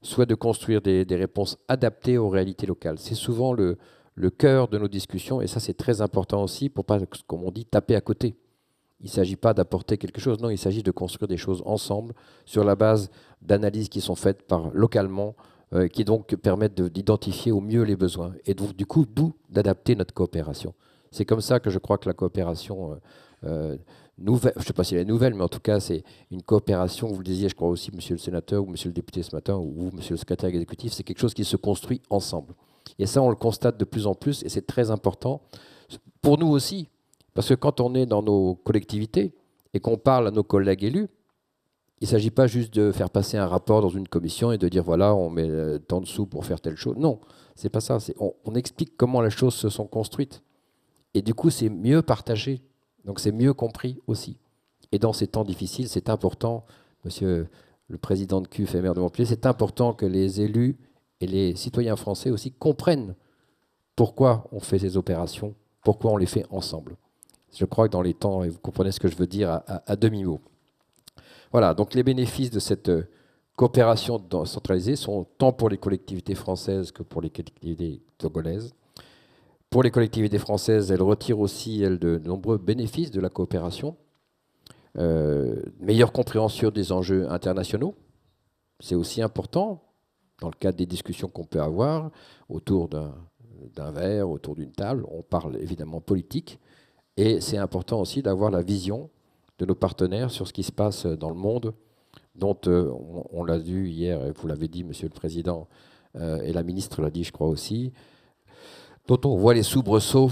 soit de construire des réponses adaptées aux réalités locales. C'est souvent le cœur de nos discussions, et ça c'est très important aussi pour pas, comme on dit, taper à côté. Il ne s'agit pas d'apporter quelque chose, non, il s'agit de construire des choses ensemble sur la base d'analyses qui sont faites localement, qui donc permettent d'identifier au mieux les besoins et donc du coup d'adapter notre coopération. C'est comme ça que je crois que la coopération nouvelle, je ne sais pas si elle est nouvelle, mais en tout cas c'est une coopération, vous le disiez je crois aussi monsieur le sénateur ou monsieur le député ce matin, ou vous monsieur le secrétaire exécutif, c'est quelque chose qui se construit ensemble. Et ça on le constate de plus en plus et c'est très important pour nous aussi. Parce que quand on est dans nos collectivités et qu'on parle à nos collègues élus, il ne s'agit pas juste de faire passer un rapport dans une commission et de dire voilà, on met tant de sous pour faire telle chose. Non, c'est pas ça. On explique comment les choses se sont construites. Et du coup, c'est mieux partagé. Donc c'est mieux compris aussi. Et dans ces temps difficiles, c'est important, monsieur le président de CUF et maire de Montpellier, c'est important que les élus et les citoyens français aussi comprennent pourquoi on fait ces opérations, pourquoi on les fait ensemble. Je crois que dans les temps, et vous comprenez ce que je veux dire à demi-mot. Voilà, donc les bénéfices de cette coopération centralisée sont tant pour les collectivités françaises que pour les collectivités togolaises. Pour les collectivités françaises, elles retirent aussi de nombreux bénéfices de la coopération. Meilleure compréhension des enjeux internationaux, c'est aussi important dans le cadre des discussions qu'on peut avoir autour d'un verre, autour d'une table. On parle évidemment politique. Et c'est important aussi d'avoir la vision de nos partenaires sur ce qui se passe dans le monde, dont on l'a vu hier, et vous l'avez dit, monsieur le président, et la ministre l'a dit, je crois aussi, dont on voit les soubresauts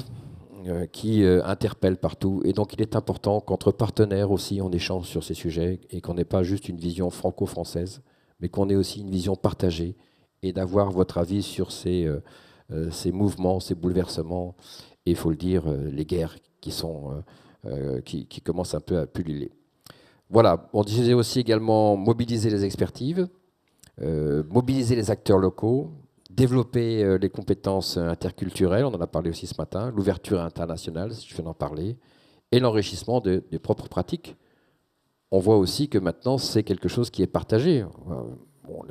qui interpellent partout. Et donc il est important qu'entre partenaires aussi, on échange sur ces sujets et qu'on n'ait pas juste une vision franco-française, mais qu'on ait aussi une vision partagée et d'avoir votre avis sur ces mouvements, ces bouleversements, et il faut le dire, les guerres qui commencent un peu à pulluler. Voilà, on disait aussi également mobiliser les expertises, mobiliser les acteurs locaux, développer les compétences interculturelles, on en a parlé aussi ce matin, l'ouverture internationale, je viens d'en parler, et l'enrichissement des propres pratiques. On voit aussi que maintenant, c'est quelque chose qui est partagé. Bon,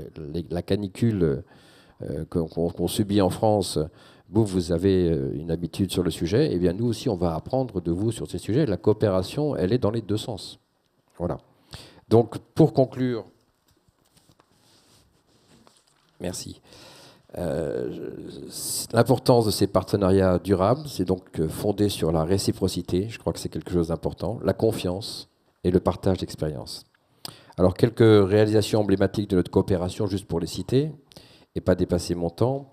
la canicule qu'on subit en France, vous avez une habitude sur le sujet, et bien nous aussi, on va apprendre de vous sur ces sujets. La coopération, elle est dans les deux sens. Voilà. Donc, pour conclure, merci. L'importance de ces partenariats durables, c'est donc fondé sur la réciprocité, je crois que c'est quelque chose d'important, la confiance et le partage d'expériences. Alors, quelques réalisations emblématiques de notre coopération, juste pour les citer, et pas dépasser mon temps.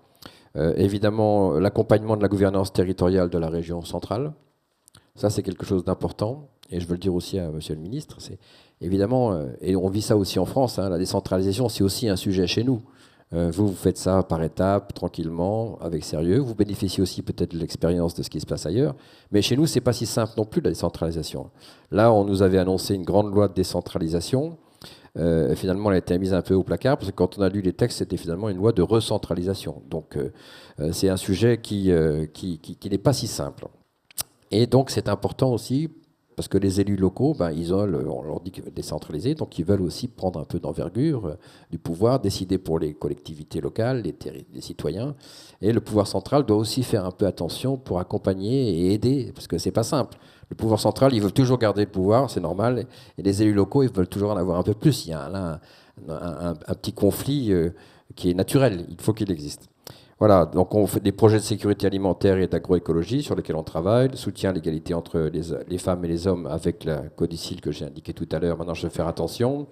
Évidemment, l'accompagnement de la gouvernance territoriale de la région centrale. Ça, c'est quelque chose d'important. Et je veux le dire aussi à monsieur le ministre. C'est évidemment, et on vit ça aussi en France, hein, la décentralisation, c'est aussi un sujet chez nous. Vous faites ça par étapes, tranquillement, avec sérieux. Vous bénéficiez aussi peut-être de l'expérience de ce qui se passe ailleurs. Mais chez nous, ce n'est pas si simple non plus, la décentralisation. Là, on nous avait annoncé une grande loi de décentralisation. Finalement, elle a été mise un peu au placard, parce que quand on a lu les textes, c'était finalement une loi de recentralisation. Donc, c'est un sujet qui n'est pas si simple. Et donc, c'est important aussi, parce que les élus locaux, on leur dit décentraliser, donc ils veulent aussi prendre un peu d'envergure du pouvoir, décider pour les collectivités locales, les citoyens. Et le pouvoir central doit aussi faire un peu attention pour accompagner et aider, parce que c'est pas simple. Le pouvoir central, ils veulent toujours garder le pouvoir, c'est normal, et les élus locaux, ils veulent toujours en avoir un peu plus. Il y a là un petit conflit qui est naturel, il faut qu'il existe. Voilà, donc on fait des projets de sécurité alimentaire et d'agroécologie sur lesquels on travaille, le soutien à l'égalité entre les femmes et les hommes avec la codicile que j'ai indiqué tout à l'heure, maintenant je vais faire attention,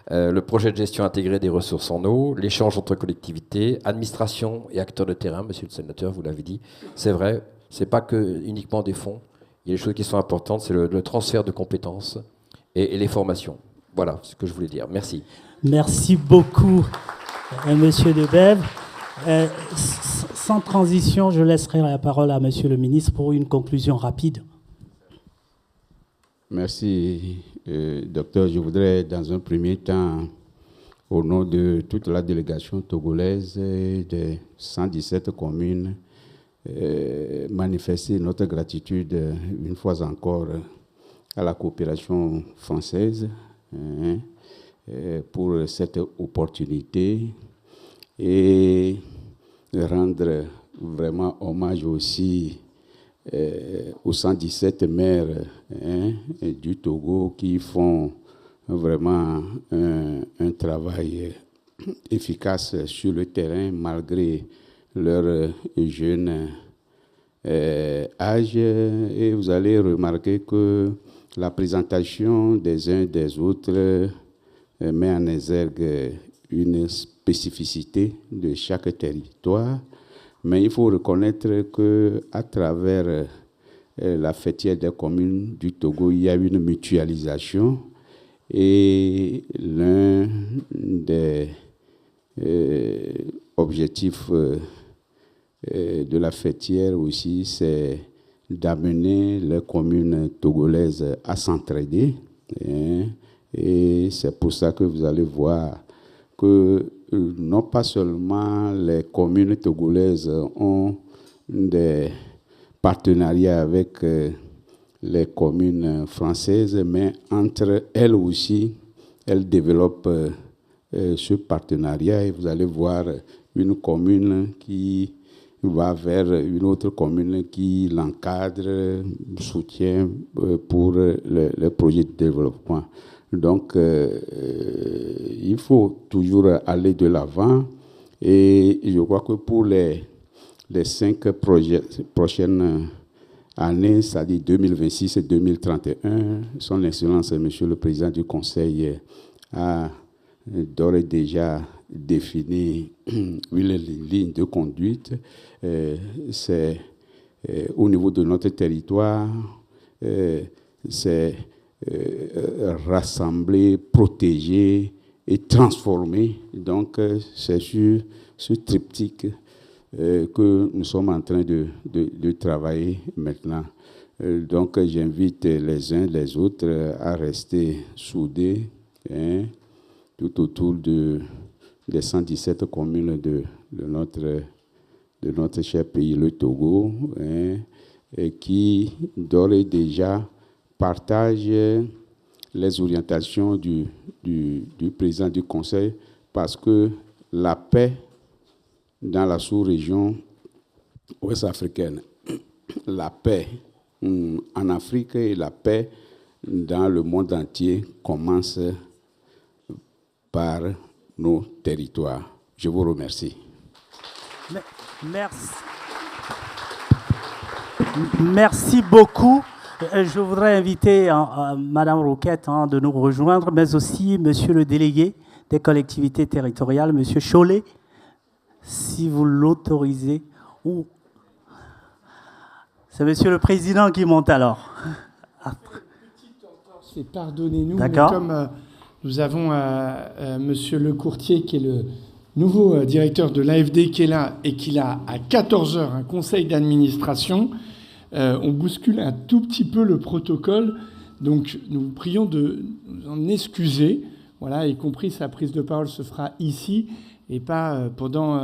le projet de gestion intégrée des ressources en eau, l'échange entre collectivités, administration et acteurs de terrain, monsieur le sénateur, vous l'avez dit, c'est vrai, c'est pas que uniquement des fonds, il y a des choses qui sont importantes, c'est le transfert de compétences et les formations. Voilà ce que je voulais dire, merci. Merci beaucoup, monsieur Debève. Sans transition, je laisserai la parole à monsieur le ministre pour une conclusion rapide. Merci, docteur. Je voudrais, dans un premier temps, au nom de toute la délégation togolaise des 117 communes, manifester notre gratitude une fois encore à la coopération française pour cette opportunité et rendre vraiment hommage aussi aux 117 maires du Togo qui font vraiment un travail efficace sur le terrain malgré leur jeune âge. Et vous allez remarquer que la présentation des uns des autres met en exergue une spécificité de chaque territoire, mais il faut reconnaître qu'à travers la fêtière des communes du Togo, il y a une mutualisation et l'un des objectifs de la fêtière aussi, c'est d'amener les communes togolaises à s'entraider. Et c'est pour ça que vous allez voir que non pas seulement les communes togolaises ont des partenariats avec les communes françaises, mais entre elles aussi, elles développent ce partenariat et vous allez voir une commune qui va vers une autre commune qui l'encadre, soutient pour le projet de développement. Donc, il faut toujours aller de l'avant et je crois que pour les 5 prochaines années, c'est-à-dire 2026 et 2031, son Excellence, Monsieur le Président du Conseil, a d'ores et déjà défini une ligne de conduite. C'est au niveau de notre territoire, c'est rassembler, protéger et transformer. Donc, c'est sur ce triptyque que nous sommes en train de travailler maintenant. Donc, j'invite les uns les autres à rester soudés tout autour des 117 communes de notre cher pays, le Togo, et qui, d'ores et déjà, partagent les orientations du président du Conseil, parce que la paix dans la sous-région ouest-africaine, la paix en Afrique et la paix dans le monde entier commence par nos territoires. Je vous remercie. Merci. Merci beaucoup. Je voudrais inviter Madame Roquette de nous rejoindre, mais aussi Monsieur le délégué des collectivités territoriales, Monsieur Chollet, si vous l'autorisez. C'est Monsieur le Président qui monte alors. Pardonnez-nous, mais d'accord. comme nous avons Monsieur le courtier qui est nouveau directeur de l'AFD qui est là et qu'il a à 14h un conseil d'administration, on bouscule un tout petit peu le protocole. Donc nous vous prions de nous en excuser. Voilà, y compris sa prise de parole se fera ici et pas pendant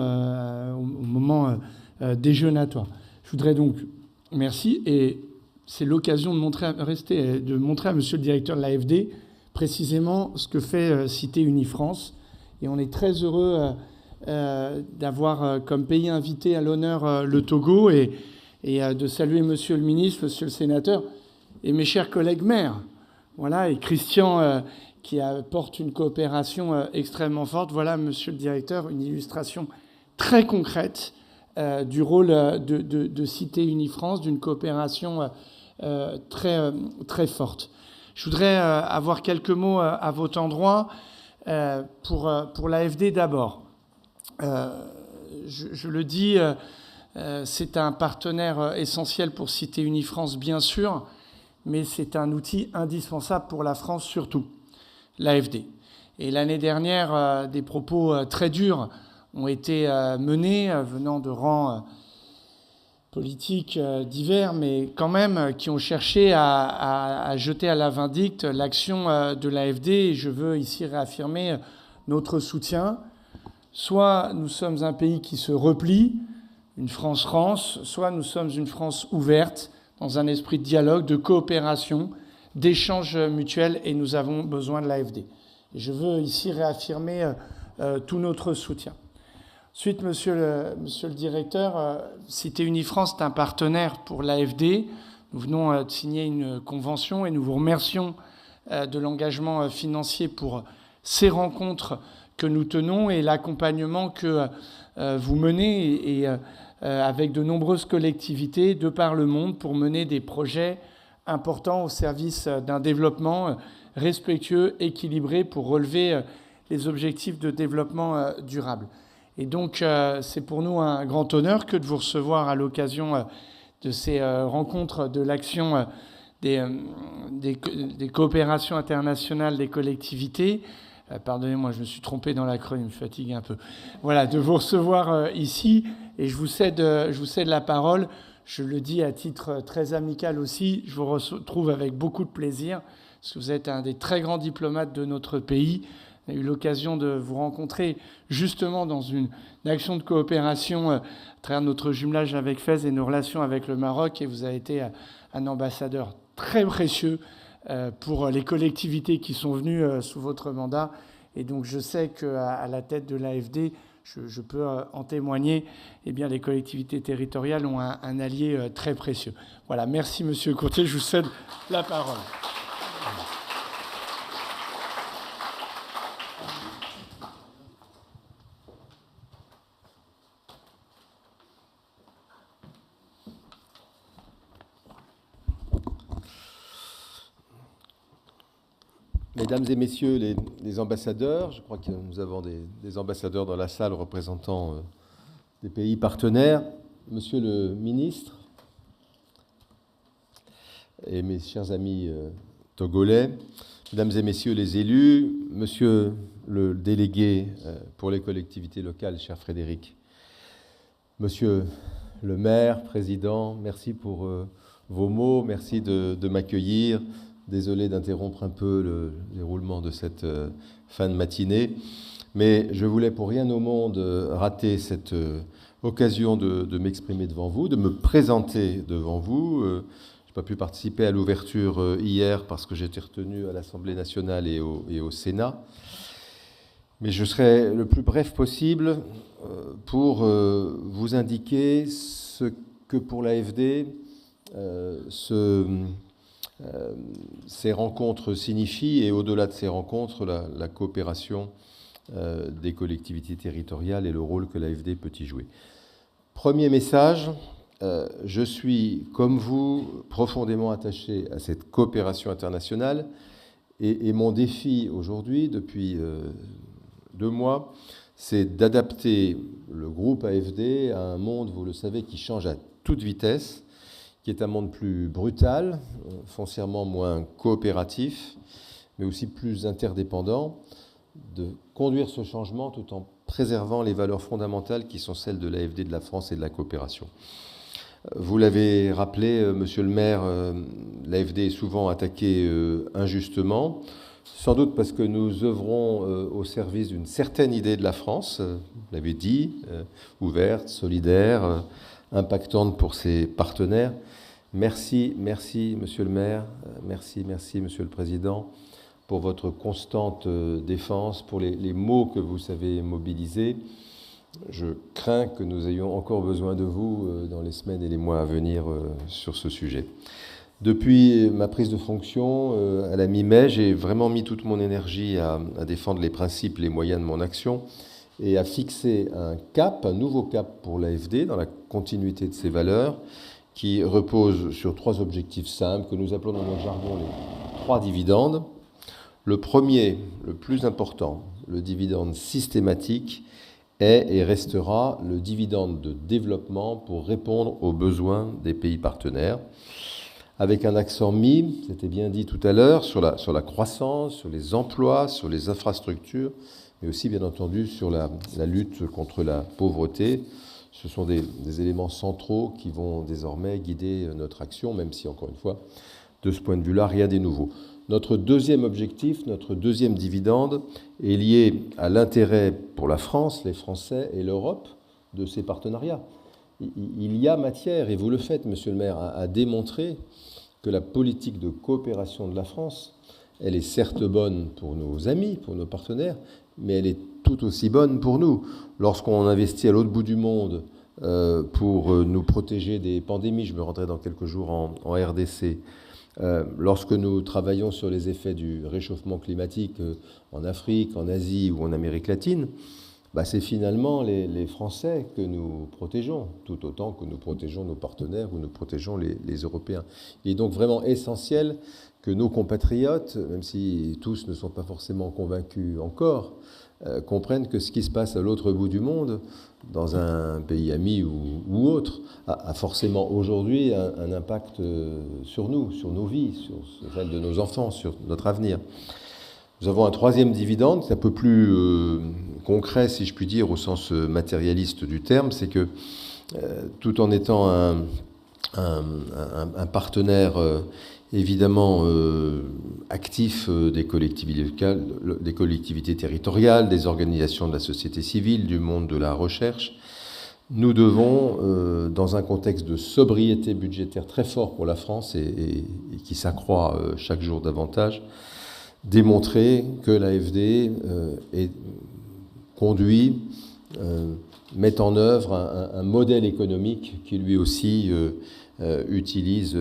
au moment déjeunatoire. Je voudrais donc merci, et c'est l'occasion de montrer à Monsieur le directeur de l'AFD précisément ce que fait Cité Unie France. Et on est très heureux d'avoir comme pays invité à l'honneur le Togo et de saluer Monsieur le ministre, Monsieur le sénateur et mes chers collègues maires. Voilà, et Christian qui apporte une coopération extrêmement forte. Voilà, Monsieur le directeur, une illustration très concrète du rôle de Cité Unie France, d'une coopération très, très forte. Je voudrais avoir quelques mots à votre endroit pour l'AFD d'abord. Je le dis, c'est un partenaire essentiel pour Cité Unie France, bien sûr, mais c'est un outil indispensable pour la France surtout, l'AFD. Et l'année dernière, des propos très durs ont été menés, venant de rangs politiques divers, mais quand même qui ont cherché à jeter à la vindicte l'action de l'AFD. Et je veux ici réaffirmer notre soutien. Soit nous sommes un pays qui se replie, une France-rance, soit nous sommes une France ouverte, dans un esprit de dialogue, de coopération, d'échange mutuel, et nous avons besoin de l'AFD. Et je veux ici réaffirmer tout notre soutien. Ensuite, monsieur le directeur, Cité Unie France est un partenaire pour l'AFD. Nous venons de signer une convention et nous vous remercions de l'engagement financier pour ces rencontres que nous tenons et l'accompagnement que vous menez et avec de nombreuses collectivités de par le monde pour mener des projets importants au service d'un développement respectueux, équilibré pour relever les objectifs de développement durable. Et donc, c'est pour nous un grand honneur que de vous recevoir à l'occasion de ces rencontres de l'action des coopérations internationales des collectivités. Pardonnez-moi, je me suis trompé dans l'acronyme, je me fatigue un peu. Voilà, de vous recevoir ici, et je vous cède la parole. Je le dis à titre très amical aussi, je vous retrouve avec beaucoup de plaisir, parce que vous êtes un des très grands diplomates de notre pays. On a eu l'occasion de vous rencontrer justement dans une action de coopération à travers notre jumelage avec Fès et nos relations avec le Maroc, et vous avez été un ambassadeur très précieux pour les collectivités qui sont venues sous votre mandat. Et donc je sais qu'à la tête de l'AFD, je peux en témoigner, eh bien, les collectivités territoriales ont un allié très précieux. Voilà, merci Monsieur Courtier, je vous cède la parole. Mesdames et messieurs les ambassadeurs, je crois que nous avons des ambassadeurs dans la salle représentant des pays partenaires, monsieur le ministre et mes chers amis togolais, mesdames et messieurs les élus, monsieur le délégué pour les collectivités locales, cher Frédéric, monsieur le maire, président, merci pour vos mots, merci de m'accueillir. Désolé d'interrompre un peu le déroulement de cette fin de matinée, mais je voulais pour rien au monde rater cette occasion de m'exprimer devant vous, de me présenter devant vous. Je n'ai pas pu participer à l'ouverture hier parce que j'étais retenu à l'Assemblée nationale et au Sénat, mais je serai le plus bref possible pour vous indiquer ce que pour l'AFD ces rencontres signifient, et au-delà de ces rencontres, la coopération des collectivités territoriales et le rôle que l'AFD peut y jouer. Premier message, je suis, comme vous, profondément attaché à cette coopération internationale, et mon défi aujourd'hui, depuis 2 mois, c'est d'adapter le groupe AFD à un monde, vous le savez, qui change à toute vitesse, qui est un monde plus brutal, foncièrement moins coopératif, mais aussi plus interdépendant, de conduire ce changement tout en préservant les valeurs fondamentales qui sont celles de l'AFD, de la France et de la coopération. Vous l'avez rappelé, monsieur le maire, l'AFD est souvent attaquée injustement, sans doute parce que nous œuvrons au service d'une certaine idée de la France, vous l'avez dit, ouverte, solidaire, impactante pour ses partenaires. Merci, monsieur le maire, merci, monsieur le président, pour votre constante défense, pour les mots que vous savez mobiliser. Je crains que nous ayons encore besoin de vous dans les semaines et les mois à venir sur ce sujet. Depuis ma prise de fonction à la mi-mai, j'ai vraiment mis toute mon énergie à défendre les principes, les moyens de mon action et à fixer un nouveau cap pour l'AFD dans la continuité de ses valeurs qui repose sur 3 objectifs simples que nous appelons dans notre jargon les 3 dividendes. Le premier, le plus important, le dividende systématique, est et restera le dividende de développement pour répondre aux besoins des pays partenaires, avec un accent mis, c'était bien dit tout à l'heure, sur la croissance, sur les emplois, sur les infrastructures, mais aussi bien entendu sur la lutte contre la pauvreté. Ce sont des éléments centraux qui vont désormais guider notre action, même si, encore une fois, de ce point de vue-là, rien n'est nouveau. Notre deuxième objectif, notre deuxième dividende est lié à l'intérêt pour la France, les Français et l'Europe de ces partenariats. Il y a matière, et vous le faites, monsieur le maire, à démontrer que la politique de coopération de la France, elle est certes bonne pour nos amis, pour nos partenaires, mais elle est tout aussi bonne pour nous. Lorsqu'on investit à l'autre bout du monde pour nous protéger des pandémies, je me rendrai dans quelques jours en RDC, lorsque nous travaillons sur les effets du réchauffement climatique en Afrique, en Asie ou en Amérique latine, c'est finalement les Français que nous protégeons, tout autant que nous protégeons nos partenaires ou nous protégeons les Européens. Il est donc vraiment essentiel que nos compatriotes, même si tous ne sont pas forcément convaincus encore, comprennent que ce qui se passe à l'autre bout du monde, dans un pays ami ou autre, a forcément aujourd'hui un impact sur nous, sur nos vies, sur celle de nos enfants, sur notre avenir. Nous avons un troisième dividende, c'est un peu plus concret, si je puis dire, au sens matérialiste du terme, c'est que tout en étant un partenaire évidemment actif des collectivités territoriales, des organisations de la société civile, du monde de la recherche, nous devons, dans un contexte de sobriété budgétaire très fort pour la France et qui s'accroît chaque jour davantage, démontrer que l'AFD conduit, met en œuvre un modèle économique qui lui aussi utilise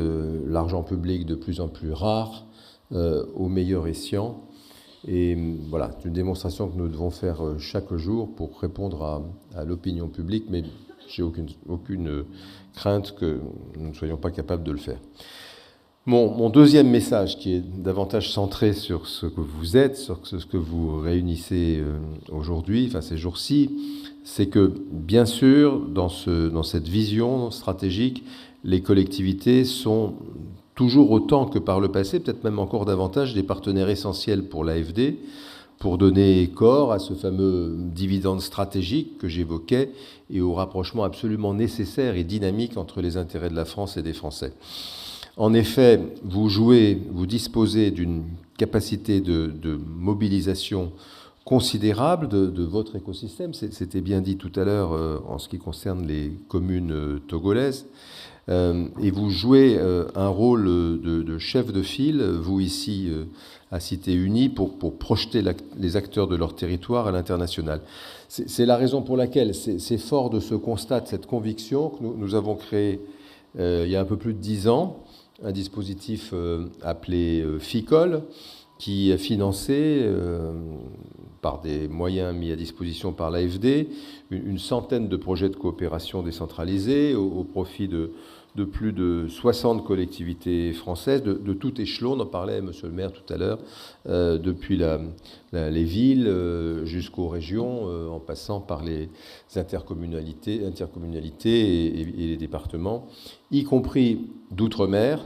l'argent public de plus en plus rare au meilleur escient. Et voilà, c'est une démonstration que nous devons faire chaque jour pour répondre à l'opinion publique, mais j'ai aucune crainte que nous ne soyons pas capables de le faire. Mon deuxième message, qui est davantage centré sur ce que vous êtes, sur ce que vous réunissez aujourd'hui, enfin ces jours-ci, c'est que, bien sûr, dans cette vision stratégique, les collectivités sont toujours autant que par le passé, peut-être même encore davantage, des partenaires essentiels pour l'AFD, pour donner corps à ce fameux dividende stratégique que j'évoquais et au rapprochement absolument nécessaire et dynamique entre les intérêts de la France et des Français. En effet, vous disposez d'une capacité de mobilisation considérable de votre écosystème. C'était bien dit tout à l'heure en ce qui concerne les communes togolaises. Et vous jouez un rôle de chef de file, vous ici à Cité Unie, pour projeter les acteurs de leur territoire à l'international. C'est la raison pour laquelle c'est fort de ce constat, de cette conviction que nous avons créé il y a un peu plus de 10 ans, un dispositif appelé FICOL, qui est financé par des moyens mis à disposition par l'AFD, une centaine de projets de coopération décentralisés au profit de plus de 60 collectivités françaises, de tout échelon, on en parlait monsieur le maire tout à l'heure, depuis les villes jusqu'aux régions, en passant par les intercommunalités et les départements, y compris d'outre-mer,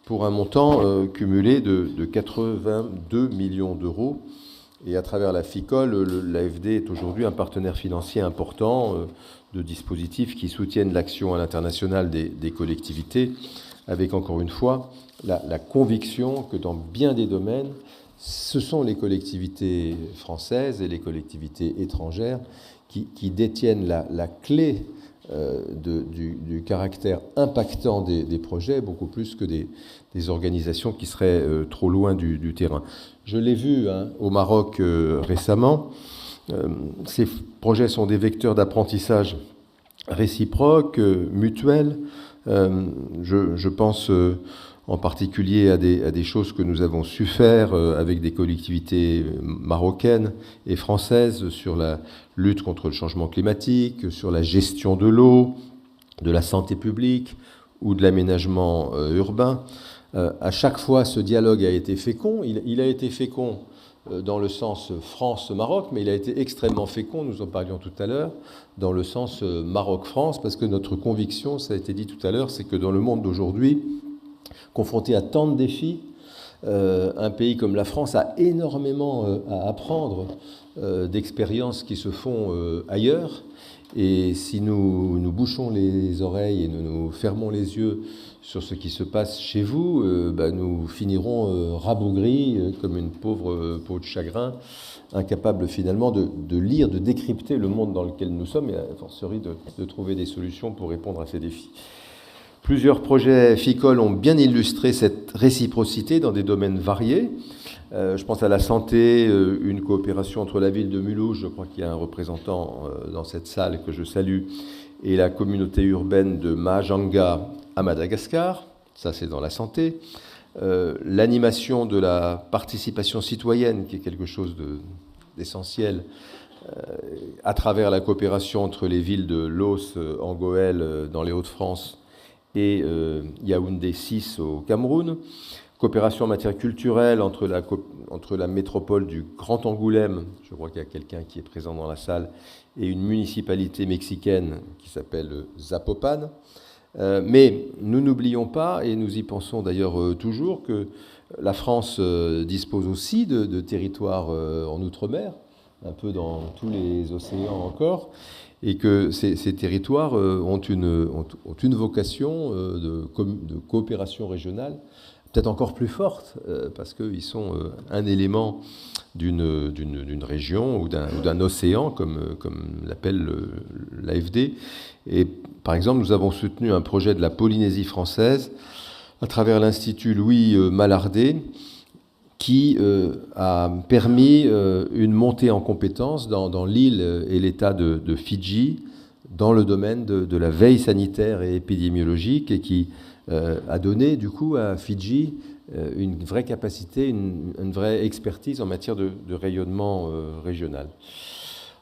pour un montant cumulé de 82 millions d'euros. Et à travers la FICOL, l'AFD est aujourd'hui un partenaire financier important de dispositifs qui soutiennent l'action à l'international des collectivités, avec encore une fois la conviction que dans bien des domaines, ce sont les collectivités françaises et les collectivités étrangères qui détiennent la clé du caractère impactant des projets, beaucoup plus que des organisations qui seraient trop loin du terrain. Je l'ai vu au Maroc récemment. Ces projets sont des vecteurs d'apprentissage réciproques, mutuels. Je pense en particulier à des choses que nous avons su faire avec des collectivités marocaines et françaises sur la lutte contre le changement climatique, sur la gestion de l'eau, de la santé publique ou de l'aménagement urbain. À chaque fois, ce dialogue a été fécond. Il a été fécond dans le sens France-Maroc, mais il a été extrêmement fécond, nous en parlions tout à l'heure, dans le sens Maroc-France, parce que notre conviction, ça a été dit tout à l'heure, c'est que dans le monde d'aujourd'hui, confronté à tant de défis, un pays comme la France a énormément à apprendre d'expériences qui se font ailleurs. Et si nous bouchons les oreilles et nous fermons les yeux sur ce qui se passe chez vous, nous finirons rabougris comme une pauvre peau de chagrin, incapables finalement de lire, de décrypter le monde dans lequel nous sommes et a fortiori de trouver des solutions pour répondre à ces défis. Plusieurs projets FICOL ont bien illustré cette réciprocité dans des domaines variés. Je pense à la santé, une coopération entre la ville de Mulhouse, je crois qu'il y a un représentant dans cette salle que je salue, et la communauté urbaine de Mahajanga à Madagascar, ça c'est dans la santé. L'animation de la participation citoyenne, qui est quelque chose d'essentiel, à travers la coopération entre les villes de Los en Goël dans les Hauts-de-France et Yaoundé 6 au Cameroun. Coopération en matière culturelle entre la métropole du Grand Angoulême, je crois qu'il y a quelqu'un qui est présent dans la salle, et une municipalité mexicaine qui s'appelle Zapopan. Mais nous n'oublions pas, et nous y pensons d'ailleurs toujours, que la France dispose aussi de territoires en outre-mer, un peu dans tous les océans encore, et que ces territoires ont une vocation de coopération régionale peut-être encore plus forte, parce qu'ils sont un élément d'une région ou d'un océan, comme l'appelle l'AFD. Et par exemple, nous avons soutenu un projet de la Polynésie française à travers l'Institut Louis Mallardet, qui a permis une montée en compétences dans l'île et l'État de Fidji dans le domaine de la veille sanitaire et épidémiologique, et qui a donné du coup à Fidji une vraie capacité, une vraie expertise en matière de rayonnement régional.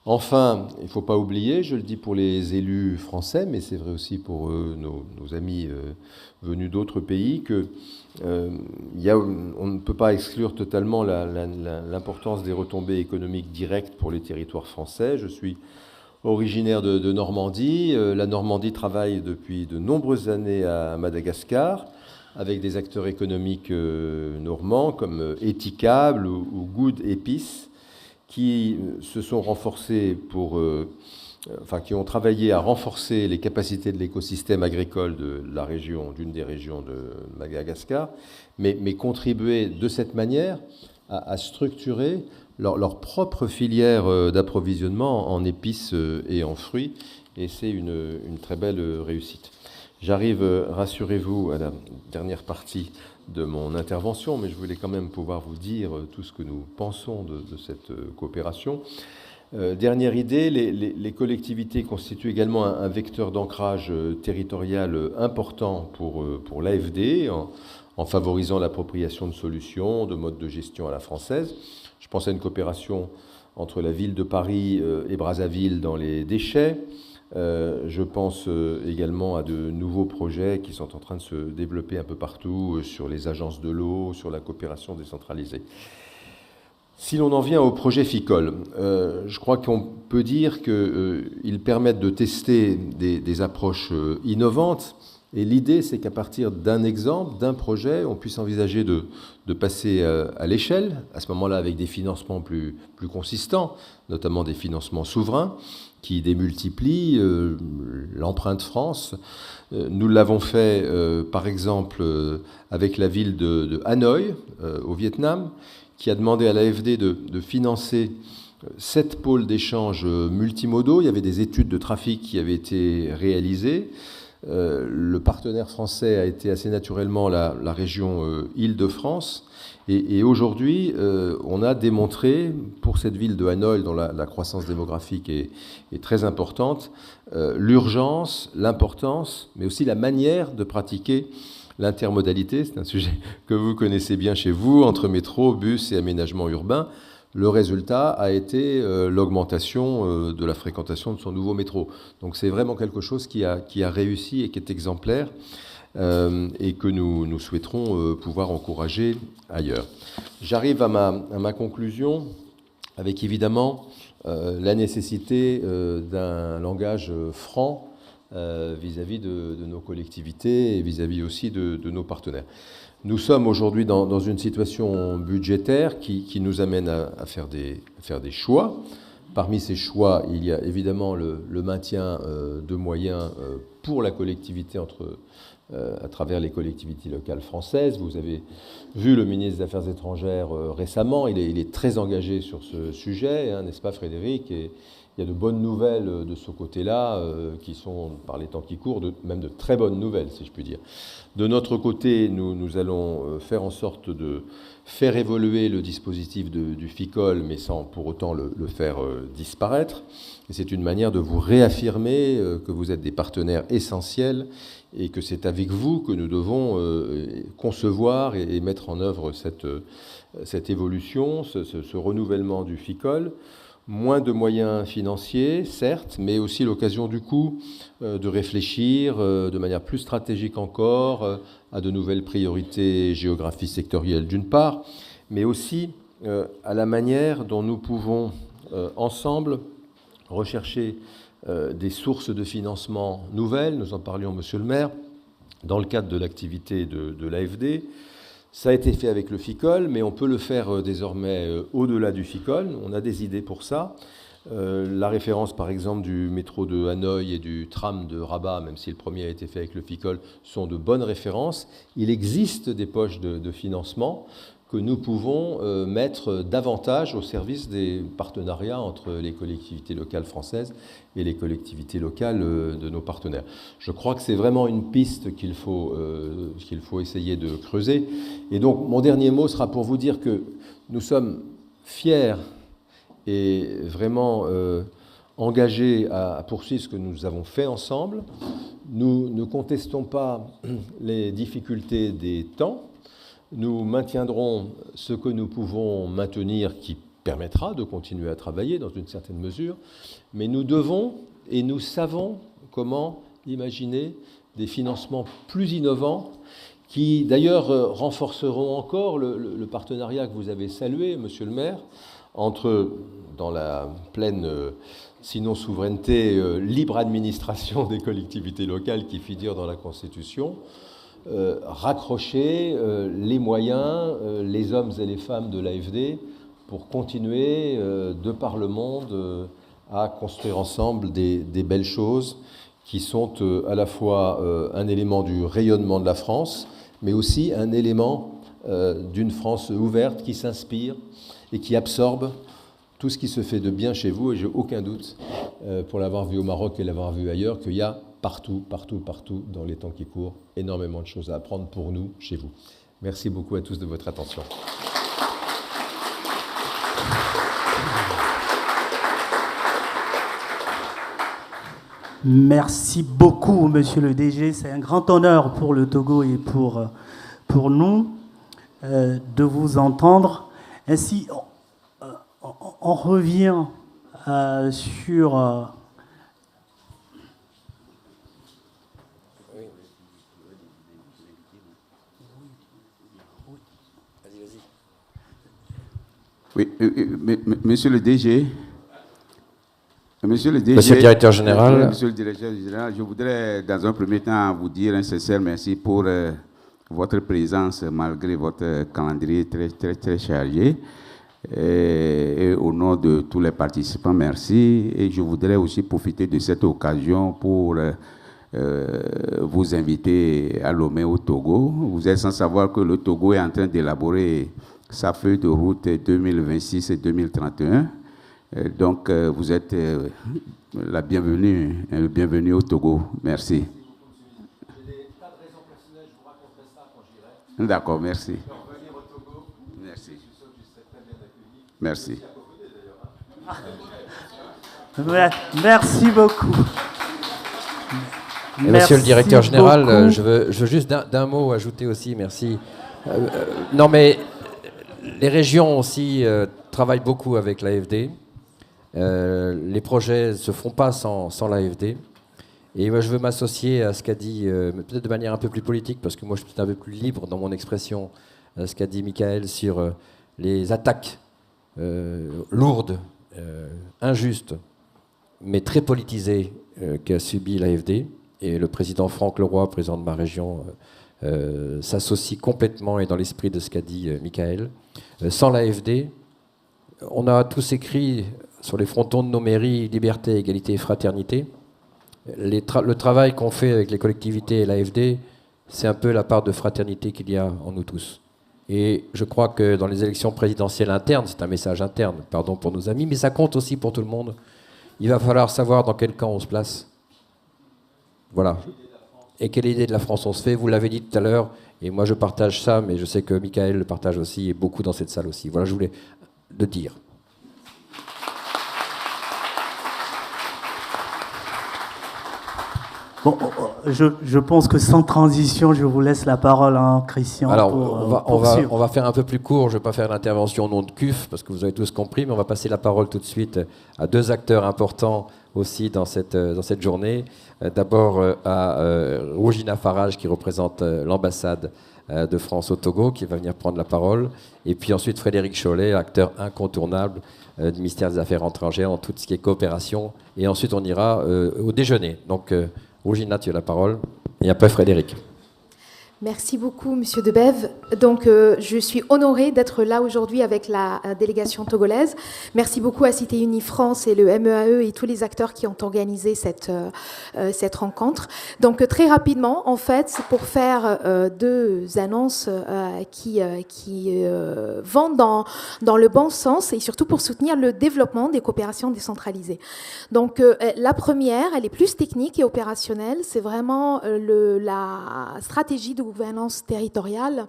Enfin, il ne faut pas oublier, je le dis pour les élus français, mais c'est vrai aussi pour nos amis venus d'autres pays, on ne peut pas exclure totalement l'importance des retombées économiques directes pour les territoires français. Je suis originaire de Normandie. La Normandie travaille depuis de nombreuses années à Madagascar avec des acteurs économiques normands comme Etikable ou Good Épices, qui se sont renforcés qui ont travaillé à renforcer les capacités de l'écosystème agricole de la région, d'une des régions de Madagascar, mais contribuer de cette manière à structurer leur propre filière d'approvisionnement en épices et en fruits, et c'est une très belle réussite. J'arrive, rassurez-vous, à la dernière partie de mon intervention, mais je voulais quand même pouvoir vous dire tout ce que nous pensons de cette coopération. Dernière idée, les collectivités constituent également un vecteur d'ancrage territorial important pour l'AFD, en favorisant l'appropriation de solutions, de modes de gestion à la française. Je pense à une coopération entre la ville de Paris et Brazzaville dans les déchets. Je pense également à de nouveaux projets qui sont en train de se développer un peu partout sur les agences de l'eau, sur la coopération décentralisée. Si l'on en vient au projet FICOL, je crois qu'on peut dire qu'ils permettent de tester des approches innovantes Et l'idée, c'est qu'à partir d'un exemple, d'un projet, on puisse envisager de passer à l'échelle, à ce moment-là avec des financements plus consistants, notamment des financements souverains, qui démultiplient l'empreinte France. Nous l'avons fait, par exemple, avec la ville de Hanoï, au Vietnam, qui a demandé à l'AFD de financer 7 pôles d'échange multimodaux. Il y avait des études de trafic qui avaient été réalisées. Le partenaire français a été assez naturellement la région Île-de-France. Et aujourd'hui, on a démontré, pour cette ville de Hanoï, dont la croissance démographique est très importante, l'urgence, l'importance, mais aussi la manière de pratiquer l'intermodalité. C'est un sujet que vous connaissez bien chez vous, entre métro, bus et aménagement urbain. Le résultat a été l'augmentation de la fréquentation de son nouveau métro. Donc c'est vraiment quelque chose qui a réussi et qui est exemplaire et que nous souhaiterons pouvoir encourager ailleurs. J'arrive à ma conclusion avec évidemment la nécessité d'un langage franc vis-à-vis de nos collectivités et vis-à-vis aussi de nos partenaires. Nous sommes aujourd'hui dans une situation budgétaire qui nous amène à faire des choix. Parmi ces choix, il y a évidemment le maintien de moyens pour la collectivité à travers les collectivités locales françaises. Vous avez vu le ministre des Affaires étrangères récemment, il est très engagé sur ce sujet, hein, n'est-ce pas Frédéric ? Et il y a de bonnes nouvelles de ce côté-là, qui sont, par les temps qui courent, même de très bonnes nouvelles, si je puis dire. De notre côté, nous allons faire en sorte de faire évoluer le dispositif du FICOL, mais sans pour autant le faire disparaître. Et c'est une manière de vous réaffirmer que vous êtes des partenaires essentiels et que c'est avec vous que nous devons concevoir et mettre en œuvre cette évolution, ce renouvellement du FICOL. Moins de moyens financiers, certes, mais aussi l'occasion du coup de réfléchir de manière plus stratégique encore à de nouvelles priorités géographiques sectorielles d'une part, mais aussi à la manière dont nous pouvons ensemble rechercher des sources de financement nouvelles. Nous en parlions, monsieur le maire, dans le cadre de l'activité de l'AFD. Ça a été fait avec le FICOL, mais on peut le faire désormais au-delà du FICOL. On a des idées pour ça. La référence, par exemple, du métro de Hanoï et du tram de Rabat, même si le premier a été fait avec le FICOL, sont de bonnes références. Il existe des poches de financement que nous pouvons mettre davantage au service des partenariats entre les collectivités locales françaises et les collectivités locales de nos partenaires. Je crois que c'est vraiment une piste qu'il faut essayer de creuser. Et donc, mon dernier mot sera pour vous dire que nous sommes fiers et vraiment engagés à poursuivre ce que nous avons fait ensemble. Nous ne contestons pas les difficultés des temps. Nous maintiendrons ce que nous pouvons maintenir qui permettra de continuer à travailler dans une certaine mesure, mais nous devons et nous savons comment imaginer des financements plus innovants qui d'ailleurs renforceront encore le partenariat que vous avez salué, monsieur le maire, entre, dans la pleine, sinon souveraineté, libre administration des collectivités locales qui figure dans la Constitution, raccrocher les moyens, les hommes et les femmes de l'AFD pour continuer, de par le monde, à construire ensemble des belles choses qui sont à la fois un élément du rayonnement de la France, mais aussi un élément d'une France ouverte qui s'inspire et qui absorbe tout ce qui se fait de bien chez vous. Et j'ai aucun doute, pour l'avoir vu au Maroc et l'avoir vu ailleurs, qu'il y a partout, dans les temps qui courent, énormément de choses à apprendre pour nous, chez vous. Merci beaucoup à tous de votre attention. Merci beaucoup, monsieur le DG. C'est un grand honneur pour le Togo et pour nous de vous entendre. Ainsi, on revient sur... Oui, monsieur le DG, Monsieur le DG, Monsieur le directeur général. Monsieur le directeur général, je voudrais dans un premier temps vous dire un sincère merci pour votre présence malgré votre calendrier très chargé. Et au nom de tous les participants, merci. Et je voudrais aussi profiter de cette occasion pour vous inviter à Lomé au Togo. Vous êtes sans savoir que le Togo est en train d'élaborer sa feuille de route 2026 et 2031. Donc, vous êtes la bienvenue, le bienvenu au Togo. Merci. D'accord, merci. Merci. Merci. Merci beaucoup. Monsieur le directeur général, je veux juste d'un mot ajouter aussi, merci. Non, mais les régions aussi travaillent beaucoup avec l'AFD. Les projets ne se font pas sans l'AFD. Et moi, je veux m'associer à ce qu'a dit, peut-être de manière un peu plus politique, parce que moi, je suis un peu plus libre dans mon expression, ce qu'a dit Michael sur les attaques lourdes, injustes, mais très politisées qu'a subi l'AFD. Et le président Franck Leroy, président de ma région, s'associe complètement et dans l'esprit de ce qu'a dit Michael. Sans l'AFD, on a tous écrit sur les frontons de nos mairies liberté, égalité et fraternité. Le travail qu'on fait avec les collectivités et l'AFD, c'est un peu la part de fraternité qu'il y a en nous tous. Et je crois que dans les élections présidentielles internes, c'est un message interne, pardon pour nos amis, mais ça compte aussi pour tout le monde. Il va falloir savoir dans quel camp on se place. Voilà. Et quelle idée de la France on se fait, vous l'avez dit tout à l'heure, et moi je partage ça, mais je sais que Michael le partage aussi, et beaucoup dans cette salle aussi. Voilà, je voulais le dire. Bon, je pense que sans transition, je vous laisse la parole, hein, Christian. Alors, on va faire un peu plus court. Je ne vais pas faire l'intervention au nom de CUF, parce que vous avez tous compris, mais on va passer la parole tout de suite à deux acteurs importants aussi dans cette journée. D'abord à Rougina Farage, qui représente l'ambassade de France au Togo, qui va venir prendre la parole. Et puis ensuite Frédéric Chollet, acteur incontournable du ministère des Affaires étrangères dans tout ce qui est coopération. Et ensuite, on ira au déjeuner. Donc, Rougina, tu as la parole. Et après, Frédéric. Merci beaucoup, Monsieur Debève. Donc, je suis honorée d'être là aujourd'hui avec la délégation togolaise. Merci beaucoup à Cité Unie France et le MEAE et tous les acteurs qui ont organisé cette rencontre. Donc, très rapidement, en fait, c'est pour faire deux annonces qui vont dans le bon sens et surtout pour soutenir le développement des coopérations décentralisées. Donc, la première, elle est plus technique et opérationnelle. C'est vraiment la stratégie de gouvernance territoriale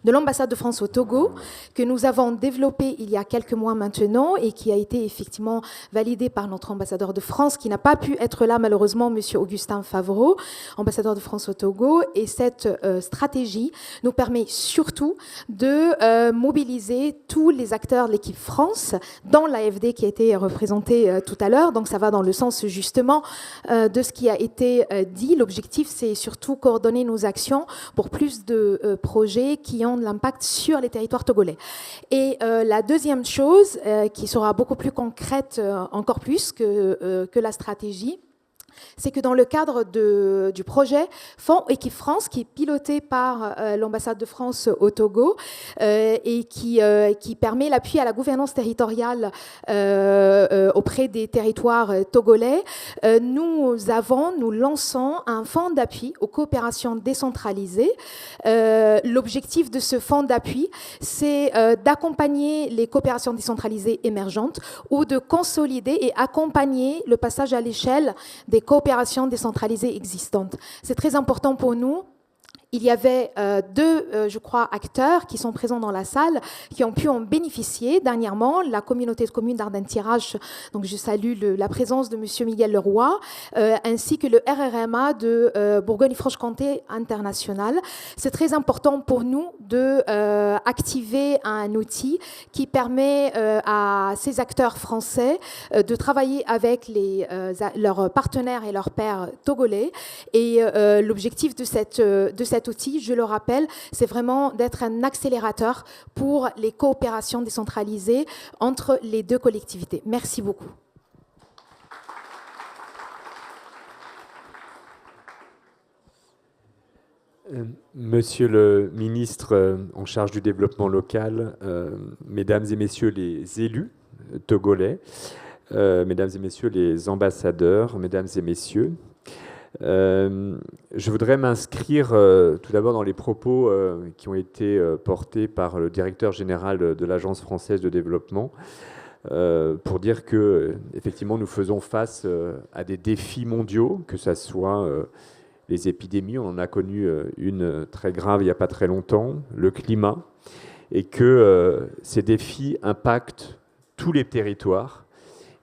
de l'ambassade de France au Togo, que nous avons développée il y a quelques mois maintenant et qui a été effectivement validée par notre ambassadeur de France, qui n'a pas pu être là malheureusement, Monsieur Augustin Favreau, ambassadeur de France au Togo. Et cette stratégie nous permet surtout de mobiliser tous les acteurs de l'équipe France dans l'AFD qui a été représentée tout à l'heure. Donc ça va dans le sens justement de ce qui a été dit. L'objectif, c'est surtout coordonner nos actions pour plus de projets qui ont de l'impact sur les territoires togolais. Et la deuxième chose, qui sera beaucoup plus concrète, encore plus que la stratégie, c'est que dans le cadre du projet Fonds Équipe France, qui est piloté par l'ambassade de France au Togo et qui permet l'appui à la gouvernance territoriale auprès des territoires togolais, nous lançons un fonds d'appui aux coopérations décentralisées. L'objectif de ce fonds d'appui, c'est d'accompagner les coopérations décentralisées émergentes ou de consolider et accompagner le passage à l'échelle des coopérations décentralisées existantes. C'est très important pour nous. Il y avait deux, je crois, acteurs qui sont présents dans la salle, qui ont pu en bénéficier dernièrement, la communauté de communes d'Ardenne-Thiérache, donc je salue la présence de M. Miguel Leroy, ainsi que le RRMA de Bourgogne-Franche-Comté International. C'est très important pour nous d'activer un outil qui permet à ces acteurs français de travailler avec leurs partenaires et leurs pairs togolais. Et l'objectif de cet outil, je le rappelle, c'est vraiment d'être un accélérateur pour les coopérations décentralisées entre les deux collectivités. Merci beaucoup. Monsieur le ministre en charge du développement local, mesdames et messieurs les élus togolais, mesdames et messieurs les ambassadeurs, mesdames et messieurs, je voudrais m'inscrire tout d'abord dans les propos qui ont été portés par le directeur général de l'Agence française de développement pour dire que effectivement nous faisons face à des défis mondiaux, que ce soit les épidémies, on en a connu une très grave il n'y a pas très longtemps, le climat, et que ces défis impactent tous les territoires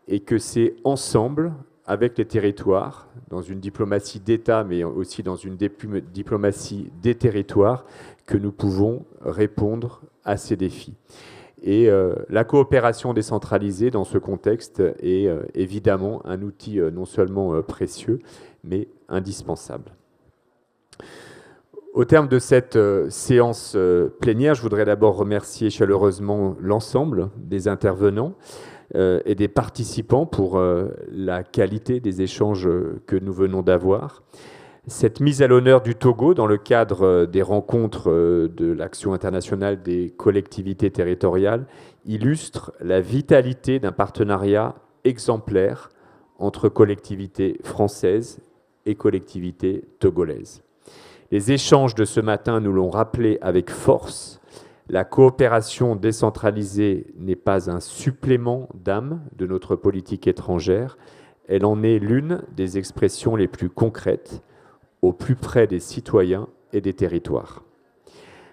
et que c'est ensemble, avec les territoires, dans une diplomatie d'État, mais aussi dans une diplomatie des territoires, que nous pouvons répondre à ces défis. Et la coopération décentralisée dans ce contexte est évidemment un outil non seulement précieux, mais indispensable. Au terme de cette séance plénière, je voudrais d'abord remercier chaleureusement l'ensemble des intervenants et des participants pour la qualité des échanges que nous venons d'avoir. Cette mise à l'honneur du Togo dans le cadre des rencontres de l'Action internationale des collectivités territoriales illustre la vitalité d'un partenariat exemplaire entre collectivités françaises et collectivités togolaises. Les échanges de ce matin nous l'ont rappelé avec force. La coopération décentralisée n'est pas un supplément d'âme de notre politique étrangère. Elle en est l'une des expressions les plus concrètes, au plus près des citoyens et des territoires.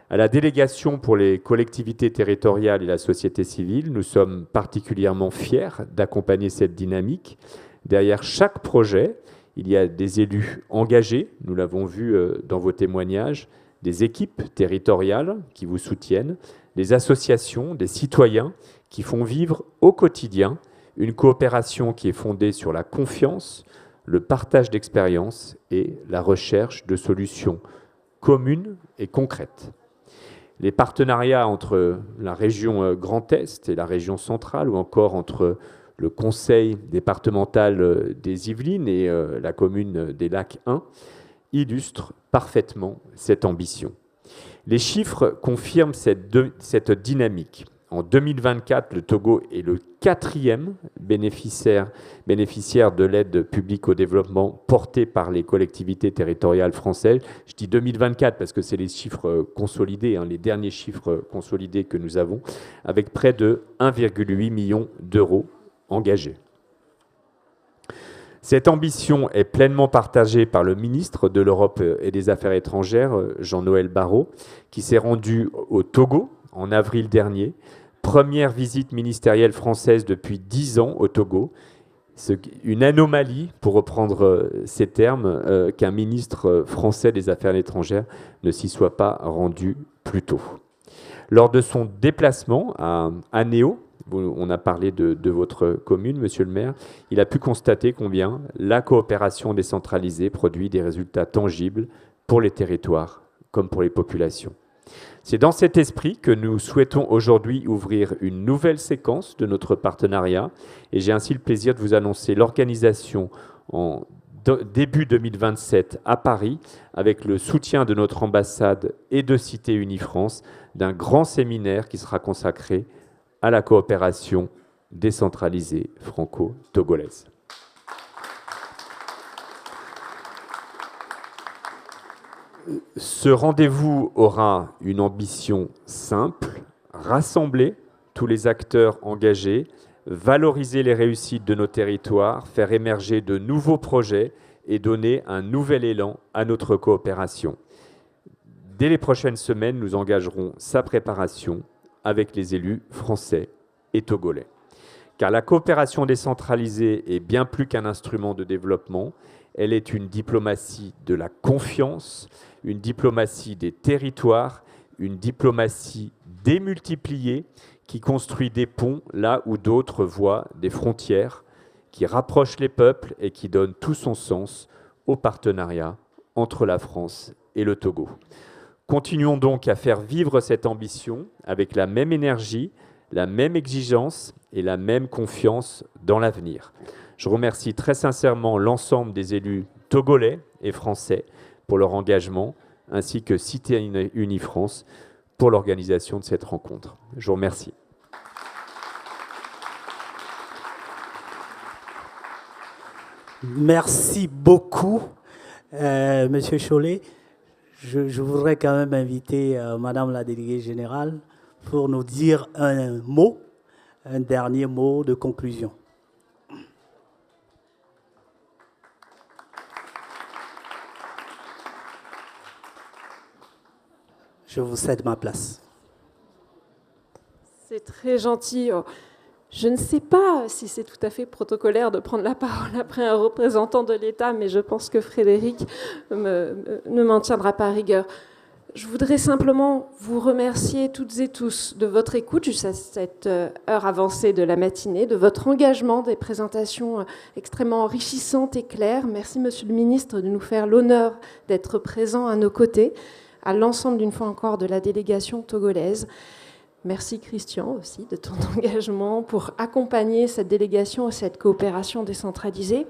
À la délégation pour les collectivités territoriales et la société civile, nous sommes particulièrement fiers d'accompagner cette dynamique. Derrière chaque projet, il y a des élus engagés, nous l'avons vu dans vos témoignages, des équipes territoriales qui vous soutiennent, des associations, des citoyens qui font vivre au quotidien une coopération qui est fondée sur la confiance, le partage d'expériences et la recherche de solutions communes et concrètes. Les partenariats entre la région Grand Est et la région centrale, ou encore entre le conseil départemental des Yvelines et la commune des Lacs 1, illustrent parfaitement cette ambition. Les chiffres confirment cette dynamique. En 2024, le Togo est le 4e bénéficiaire de l'aide publique au développement portée par les collectivités territoriales françaises. Je dis 2024 parce que c'est les chiffres consolidés, les derniers chiffres consolidés que nous avons, avec près de 1,8 million d'euros engagés. Cette ambition est pleinement partagée par le ministre de l'Europe et des Affaires étrangères, Jean-Noël Barrot, qui s'est rendu au Togo en avril dernier. Première visite ministérielle française depuis 10 ans au Togo. C'est une anomalie, pour reprendre ces termes, qu'un ministre français des Affaires étrangères ne s'y soit pas rendu plus tôt. Lors de son déplacement à Anéo, on a parlé de votre commune, monsieur le maire, il a pu constater combien la coopération décentralisée produit des résultats tangibles pour les territoires comme pour les populations. C'est dans cet esprit que nous souhaitons aujourd'hui ouvrir une nouvelle séquence de notre partenariat et j'ai ainsi le plaisir de vous annoncer l'organisation en début 2027 à Paris, avec le soutien de notre ambassade et de Cité Unie France, d'un grand séminaire qui sera consacré à la coopération décentralisée franco-togolaise. Ce rendez-vous aura une ambition simple, rassembler tous les acteurs engagés, valoriser les réussites de nos territoires, faire émerger de nouveaux projets et donner un nouvel élan à notre coopération. Dès les prochaines semaines, nous engagerons sa préparation avec les élus français et togolais. Car la coopération décentralisée est bien plus qu'un instrument de développement, elle est une diplomatie de la confiance, une diplomatie des territoires, une diplomatie démultipliée qui construit des ponts là où d'autres voient des frontières, qui rapproche les peuples et qui donne tout son sens au partenariat entre la France et le Togo. Continuons donc à faire vivre cette ambition avec la même énergie, la même exigence et la même confiance dans l'avenir. Je remercie très sincèrement l'ensemble des élus togolais et français pour leur engagement. ainsi que Cité Unie France pour l'organisation de cette rencontre. Je vous remercie. Merci beaucoup, Monsieur Chollet. Je voudrais quand même inviter Madame la déléguée générale pour nous dire un dernier mot de conclusion. Je vous cède ma place. C'est très gentil. Je ne sais pas si c'est tout à fait protocolaire de prendre la parole après un représentant de l'État, mais je pense que Frédéric ne m'en tiendra pas à rigueur. Je voudrais simplement vous remercier toutes et tous de votre écoute jusqu'à cette heure avancée de la matinée, de votre engagement, des présentations extrêmement enrichissantes et claires. Merci, Monsieur le Ministre, de nous faire l'honneur d'être présent à nos côtés, à l'ensemble, d'une fois encore, de la délégation togolaise. Merci, Christian, aussi, de ton engagement pour accompagner cette délégation et cette coopération décentralisée.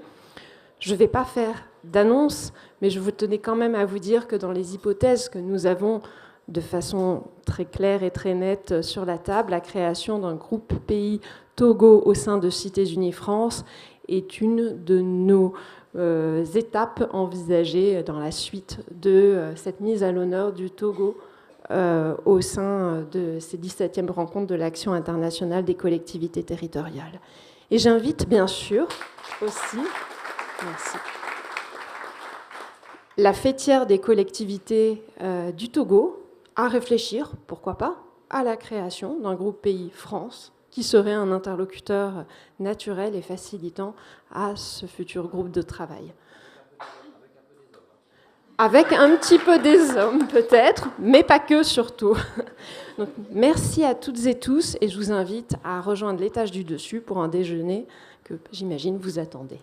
Je ne vais pas faire d'annonce, mais je vous tenais quand même à vous dire que dans les hypothèses que nous avons de façon très claire et très nette sur la table, la création d'un groupe pays Togo au sein de Cités Unies France est une de nos étapes envisagées dans la suite de cette mise à l'honneur du Togo au sein de ces 17e rencontres de l'Action internationale des collectivités territoriales. Et j'invite bien sûr aussi la fêtière des collectivités du Togo à réfléchir, pourquoi pas, à la création d'un groupe pays France qui serait un interlocuteur naturel et facilitant à ce futur groupe de travail. Avec un petit peu des hommes peut-être, mais pas que surtout. Donc, merci à toutes et tous et je vous invite à rejoindre l'étage du dessus pour un déjeuner que j'imagine vous attendez.